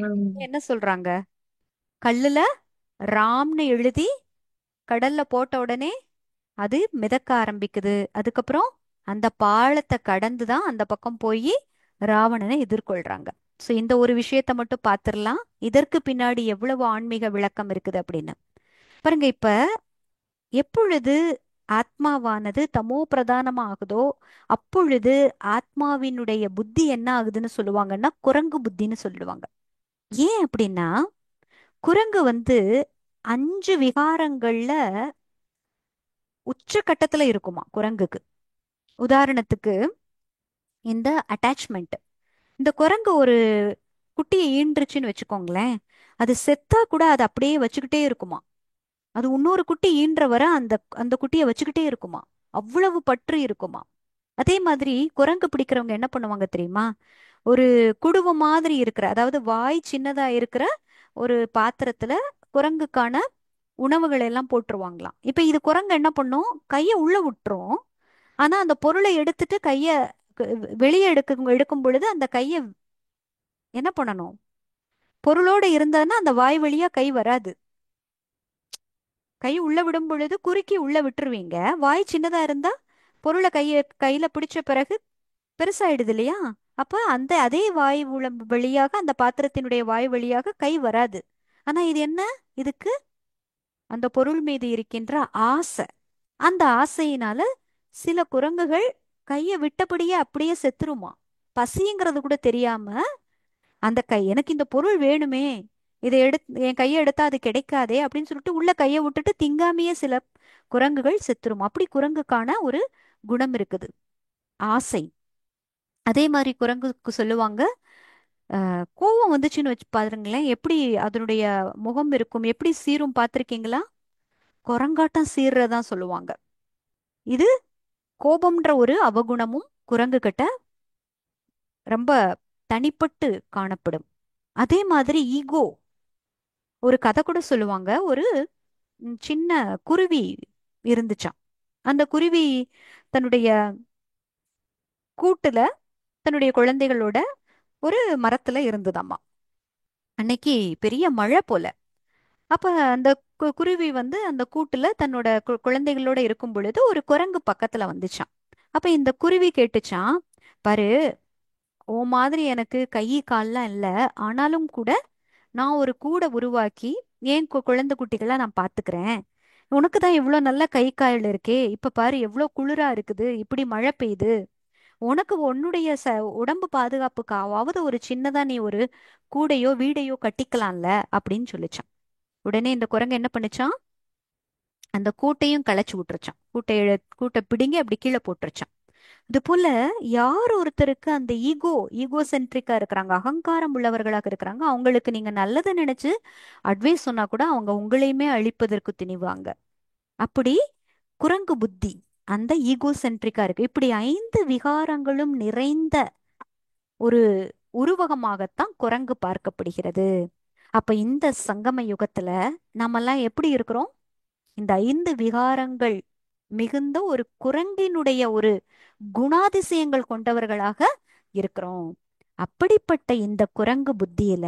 என்ன சொல்றாங்க? கல்லுல ராம்னு எழுதி கடல்ல போட்ட உடனே அது மிதக்க ஆரம்பிக்குது. அதுக்கப்புறம் அந்த பாலத்தை கடந்து தான் அந்த பக்கம் போய் ராவணனை எதிர்கொள்றாங்க. சோ இந்த ஒரு விஷயத்தை மட்டும் பார்த்திடலாம், இதற்கு பின்னாடி எவ்வளவு ஆன்மீக விளக்கம் இருக்குது அப்படின்னு. பாருங்க, இப்ப எப்பொழுது ஆத்மாவானது தமோ பிரதானமா ஆகுதோ அப்பொழுது ஆத்மாவினுடைய புத்தி என்ன ஆகுதுன்னு சொல்லுவாங்கன்னா குரங்கு புத்தின்னு சொல்லுவாங்க. ஏன் அப்படின்னா, குரங்கு வந்து 5 விகாரங்கள்ல உச்சகட்டத்துல இருக்குமா குரங்குக்கு. உதாரணத்துக்கு இந்த அட்டாச்மெண்ட். இந்த குரங்கு ஒரு குட்டியை ஈன்றுச்சுன்னு வச்சுக்கோங்களேன், அது செத்தா கூட அது அப்படியே வச்சுக்கிட்டே இருக்குமா. அது இன்னொரு குட்டி ஈன்ற வரை அந்த அந்த குட்டியை வச்சுக்கிட்டே இருக்குமா. அவ்வளவு பற்று இருக்குமா. அதே மாதிரி குரங்கு பிடிக்கிறவங்க என்ன பண்ணுவாங்க தெரியுமா? ஒரு குடுவை மாதிரி இருக்கிற, அதாவது வாய் சின்னதா இருக்கிற ஒரு பாத்திரத்துல குரங்குக்கான உணவுகள் எல்லாம் போட்டுருவாங்களாம். இப்ப இது குரங்கு என்ன பண்ணும், கைய உள்ள விட்டுரும். ஆனா அந்த பொருளை எடுத்துட்டு க- வெளியே எடுக்கும் பொழுது அந்த கைய என்ன பண்ணணும், பொருளோட இருந்ததுன்னா அந்த வாய் வழியா கை வராது. கை உள்ள விடும் பொழுது குறுக்கி உள்ள விட்டுருவீங்க. வாய் சின்னதா இருந்தா பொருளை கையில பிடிச்ச பிறகு பெருசாயிடுது இல்லையா? அப்ப அந்த அதே வாய் வழியாக, அந்த பாத்திரத்தினுடைய வாய் வழியாக கை வராது. ஆனா இது என்ன, இதுக்கு அந்த பொருள் மீது இருக்கின்ற ஆசை. அந்த ஆசையினால சில குரங்குகள் கையை விட்டபடியே அப்படியே செத்துருமா. பசிங்கிறது கூட தெரியாம அந்த கை, எனக்கு இந்த பொருள் வேணுமே, இதை என் கையை எடுத்தா அது கிடைக்காதே அப்படின்னு சொல்லிட்டு உள்ள கையை விட்டுட்டு திங்காமையே சில குரங்குகள் செத்துரும். அப்படி குரங்குக்கான ஒரு குணம் இருக்குது, ஆசை. அதே மாதிரி குரங்குக்கு சொல்லுவாங்க, கோவம் வந்துச்சுன்னு வச்சு பாருங்களேன், எப்படி அதனுடைய முகம் இருக்கும், எப்படி சீரும் பார்த்திருக்கீங்களா? குரங்காட்டம் சீர்றதான் சொல்லுவாங்க. இது கோபம்ன்ற ஒரு அவகுணமும் குரங்கு கிட்ட ரொம்ப தனிப்பட்டு காணப்படும். அதே மாதிரி ஈகோ. ஒரு கதை கூட சொல்லுவாங்க. ஒரு சின்ன குருவி இருந்துச்சாம். அந்த குருவி தன்னுடைய கூட்டுல தன்னுடைய குழந்தைகளோட ஒரு மரத்துல இருந்ததாம்மா. அன்னைக்கு பெரிய மழை போல. அப்ப அந்த குருவி வந்து அந்த கூட்டுல தன்னோட குழந்தைகளோட இருக்கும் பொழுது ஒரு குரங்கு பக்கத்துல வந்துச்சாம். அப்ப இந்த குருவி கேட்டுச்சான், பாரு, ஓ மாதிரி எனக்கு கை கால்லாம் இல்ல, ஆனாலும் கூட நான் ஒரு கூடை உருவாக்கி என் குழந்தை குட்டிகளை நான் பாத்துக்கிறேன். உனக்கு தான் இவ்வளோ நல்ல கை கால் இருக்கே, இப்ப பாரு எவ்வளோ குளிரா இருக்குது, இப்படி மழை பெய்யுது, உனக்கு உன்னுடைய உடம்பு பாதுகாப்புக்காவது ஒரு சின்னதா நீ ஒரு கூடையோ வீடையோ கட்டிக்கலாம்ல அப்படின்னு சொல்லிச்சான். உடனே இந்த குரங்கு என்ன பண்ணுச்சான், அந்த கூட்டையும் களைச்சு விட்டுருச்சான். கூட்டை பிடுங்கி அப்படி கீழே போட்டுருச்சான். இது போல யார் ஒருத்தருக்கு அந்த ஈகோ சென்ட்ரிக்கா இருக்கிறாங்க, அகங்காரம் உள்ளவர்களாக இருக்கிறாங்க, அவங்களுக்கு நீங்க நல்லதை நினைச்சு அட்வைஸ் சொன்னா கூட அவங்க உங்களையுமே அழிப்பதற்கு துணிவாங்க. அப்படி குரங்கு புத்தி அந்த ஈகோ சென்ட்ரிக்கா இருக்கு. இப்படி 5 விகாரங்களும் நிறைந்த ஒரு உருவகமாகத்தான் குரங்கு பார்க்கப்படுகிறது. அப்ப இந்த சங்கம யுகத்துல நாமெல்லாம் எப்படி இருக்கிறோம்? இந்த 5 விகாரங்கள் மிகுந்த ஒரு குரங்கினுடைய ஒரு குணாதிசயங்கள் கொண்டவர்களாக இருக்கிறோம். அப்படிப்பட்ட இந்த குரங்கு புத்தியில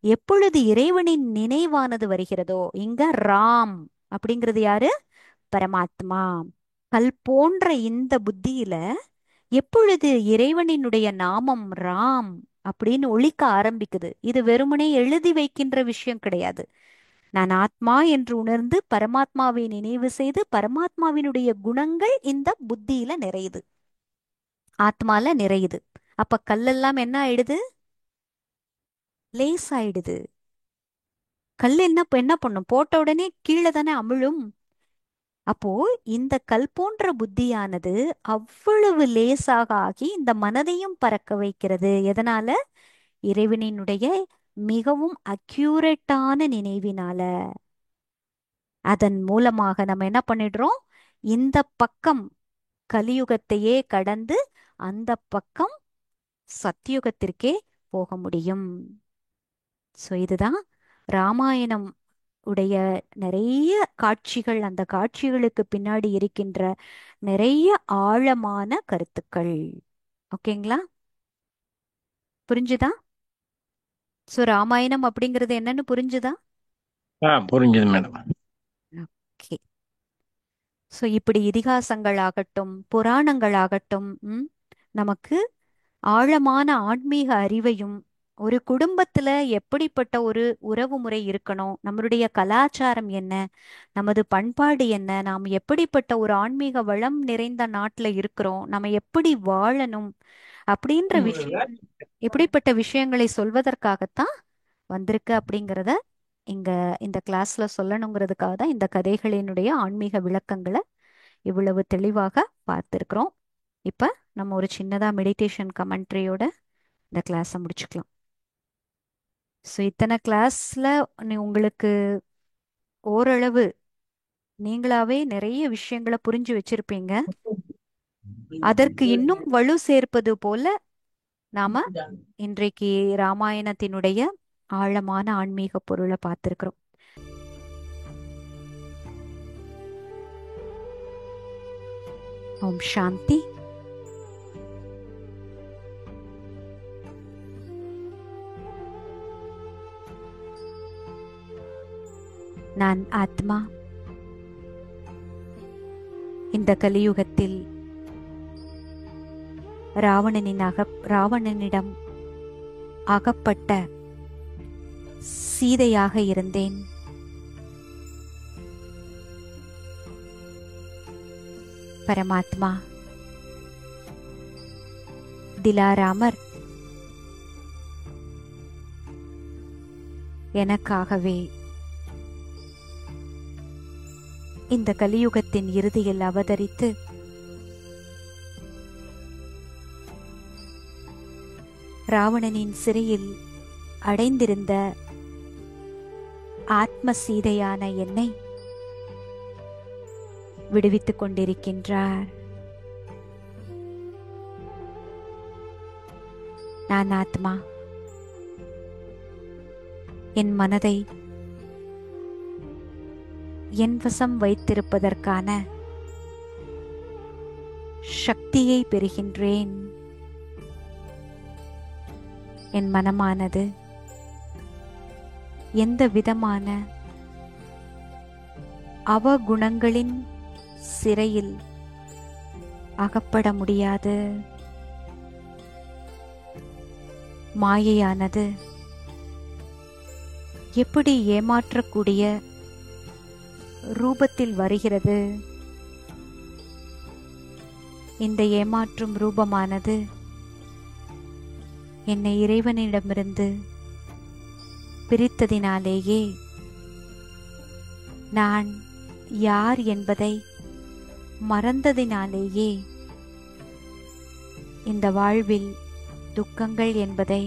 எப்பொழுது இறைவனின் நினைவானது வருகிறதோ, இங்க ராம் அப்படிங்கிறது யாரு? பரமாத்மா. கல் போன்ற இந்த புத்தியில எப்பொழுது இறைவனினுடைய நாமம் ராம் அப்படின்னு ஒலிக்க ஆரம்பிக்குது, இது வெறுமனே எழுதி வைக்கின்ற விஷயம் கிடையாது. நான் ஆத்மா என்று உணர்ந்து பரமாத்மாவை நினைவு செய்து பரமாத்மாவினுடைய குணங்கள் இந்த புத்தியில நிறையுது, ஆத்மால நிறையுது. அப்ப கல்லெல்லாம் என்ன ஆயிடுது? லேஸ் ஆயிடுது. கல் என்ன பண்ணும்? போட்ட உடனே கீழே தானே அமிழும். அப்போ இந்த கல் போன்ற புத்தியானது அவ்வளவு லேசாக ஆகி இந்த மனதையும் பறக்க வைக்கிறது. எதனால? இறைவனினுடைய மிகவும் அக்யூரேட்டான நினைவினால. அதன் மூலமாக நம்ம என்ன பண்ணிடுறோம்? இந்த பக்கம் கலியுகத்தையே கடந்து அந்த பக்கம் சத்தியுகத்திற்கே போக முடியும். ஸோ இதுதான் ராமாயணம் உடைய நிறைய காட்சிகள், அந்த காட்சிகளுக்கு பின்னாடி இருக்கின்ற நிறைய ஆழமான கருத்துக்கள். ஓகேங்களா? புரிஞ்சுதா? ஸோ ராமாயணம் அப்படிங்கிறது என்னன்னு புரிஞ்சுதா? புரிஞ்சுது மேடம். ஓகே. ஸோ இப்படி இதிகாசங்களாகட்டும் புராணங்களாகட்டும் நமக்கு ஆழமான ஆன்மீக அறிவையும், ஒரு குடும்பத்துல எப்படிப்பட்ட ஒரு உறவு முறை இருக்கணும், நம்மளுடைய கலாச்சாரம் என்ன, நமது பண்பாடு என்ன, நாம் எப்படிப்பட்ட ஒரு ஆன்மீக வளம் நிறைந்த நாட்டுல இருக்கிறோம், நம்ம எப்படி வாழணும் அப்படின்ற விஷயங்கள், இப்படிப்பட்ட விஷயங்களை சொல்வதற்காகத்தான் வந்திருக்கு அப்படிங்கிறத இங்க இந்த கிளாஸ்ல சொல்லணுங்கிறதுக்காக தான் இந்த கதைகளினுடைய ஆன்மீக விளக்கங்களை இவ்வளவு தெளிவாக பார்த்திருக்கிறோம். இப்ப நம்ம ஒரு சின்னதா மெடிடேஷன் கமெண்ட்ரியோட இந்த கிளாஸை முடிச்சுக்கலாம். ஸோ இத்தனை கிளாஸ்ல உங்களுக்கு ஓரளவு நீங்களாவே நிறைய விஷயங்களை புரிஞ்சு வச்சிருப்பீங்க. அதற்கு இன்னும் வலு சேர்ப்பது போல நாம இன்றைக்கு ராமாயணத்தினுடைய ஆழமான ஆன்மீக பொருளை பார்த்திருக்கிறோம். ஓம் சாந்தி. நான் ஆத்மா. இந்த கலியுகத்தில் ராவணனிடம் அகப்பட்ட சீதையாக இருந்தேன். பரமாத்மா திலாராமர் எனக்காகவே இந்த கலியுகத்தின் இறுதியில் அவதரித்து ராவணனின் சிறையில் அடைந்திருந்த ஆத்ம சீதையான என்னை விடுவித்துக் கொண்டிருக்கின்றார். நான் ஆத்மா. என் மனதை என் வசம் வைத்திருப்பதற்கான சக்தியை பெறுகின்றேன். என் மனமானது எந்த விதமான அவகுணங்களின் சிறையில் அகப்பட முடியாது. மாயையானது எப்படி ஏமாற்றக்கூடிய ரூபத்தில் வருகிறது. இந்த ஏமாற்றும் ரூபமானது என்னை இறைவனிடமிருந்து பிரித்ததினாலேயே நான் யார் என்பதை மறந்ததினாலேயே இந்த வாழ்வில் துக்கங்கள் என்பதை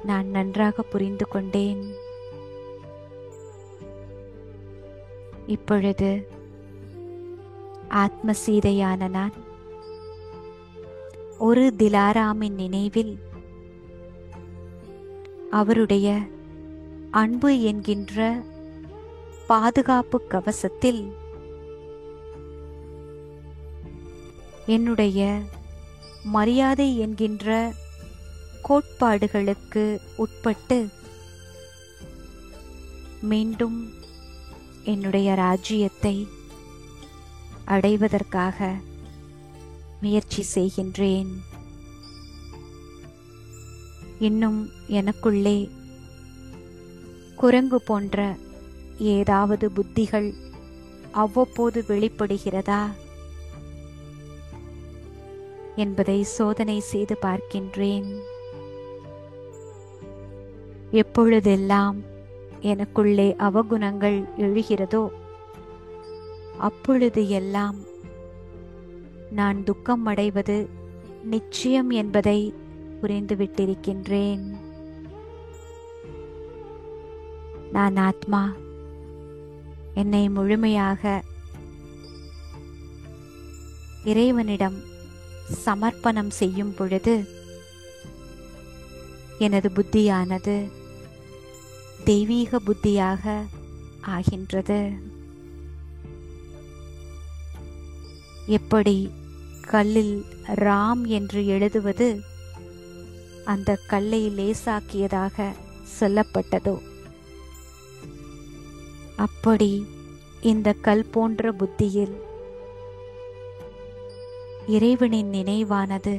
நான் நன்றாக புரிந்து கொண்டேன். இப்பொழுது ஆத்ம சீதையான நான் ஒரு திலாராமின் நினைவில் அவருடைய அன்பு என்கின்ற பாதுகாப்பு கவசத்தில் என்னுடைய மரியாதை என்கின்ற கோட்பாடுகளுக்கு உட்பட்டு மீண்டும் என்னுடைய ராஜ்யத்தை அடைவதற்காக முயற்சி செய்கின்றேன். இன்னும் எனக்குள்ளே குரங்கு போன்ற ஏதாவது புத்திகள் அவ்வப்போது வெளிப்படுகிறதா என்பதை சோதனை செய்து பார்க்கின்றேன். எப்பொழுதெல்லாம் எனக்குள்ளே அவகுணங்கள் எழுகிறதோ அப்பொழுது எல்லாம் நான் துக்கம் அடைவது நிச்சயம் என்பதை புரிந்துவிட்டிருக்கின்றேன். நான் ஆத்மா. என்னை முழுமையாக இறைவனிடம் சமர்ப்பணம் செய்யும் பொழுது எனது புத்தியானது தெய்வீக புத்தியாக ஆகின்றது. எப்படி கல்லில் ராம் என்று எழுதுவது அந்த கல்லை லேசாக்கியதாக சொல்லப்பட்டதோ அப்படி இந்த கல் போன்ற புத்தியில் இறைவனின் நினைவானது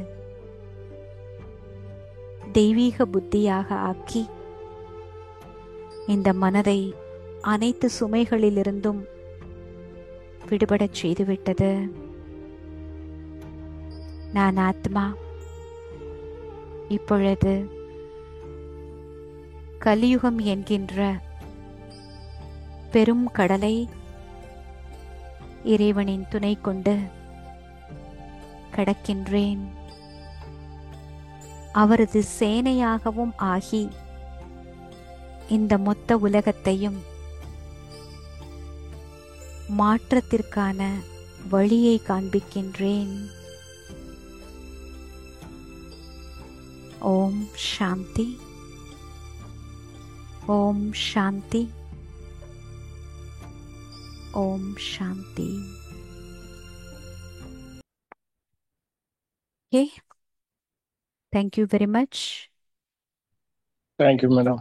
தெய்வீக புத்தியாக ஆக்கி இந்த மனதை அனைத்து சுமைகளிலிருந்தும் விடுபடச் செய்துவிட்டது. நான் ஆத்மா. இப்பொழுது கலியுகம் என்கின்ற பெரும் கடலை இறைவனின் துணை கொண்டு கடக்கின்றேன். அவரது சேனையாகவும் ஆகி இந்த மொத்த உலகத்தையும் மாற்றத்திற்கான வழியை காண்பிக்கின்றேன். ஓம் சாந்தி. ஓம் சாந்தி. ஓம் சாந்தி. Okay. Thank you very much. Thank you, madam.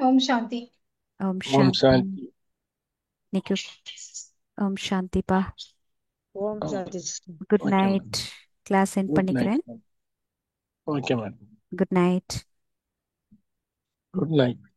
Om Shanti. Om Om Shanti. Shanti. Niku. Om Shanti pa. Om Oh, Shanti. Good okay, night. madam. Class end Good night. பண்ணிக்கிறேன். Okay, madam. Good night. Good night.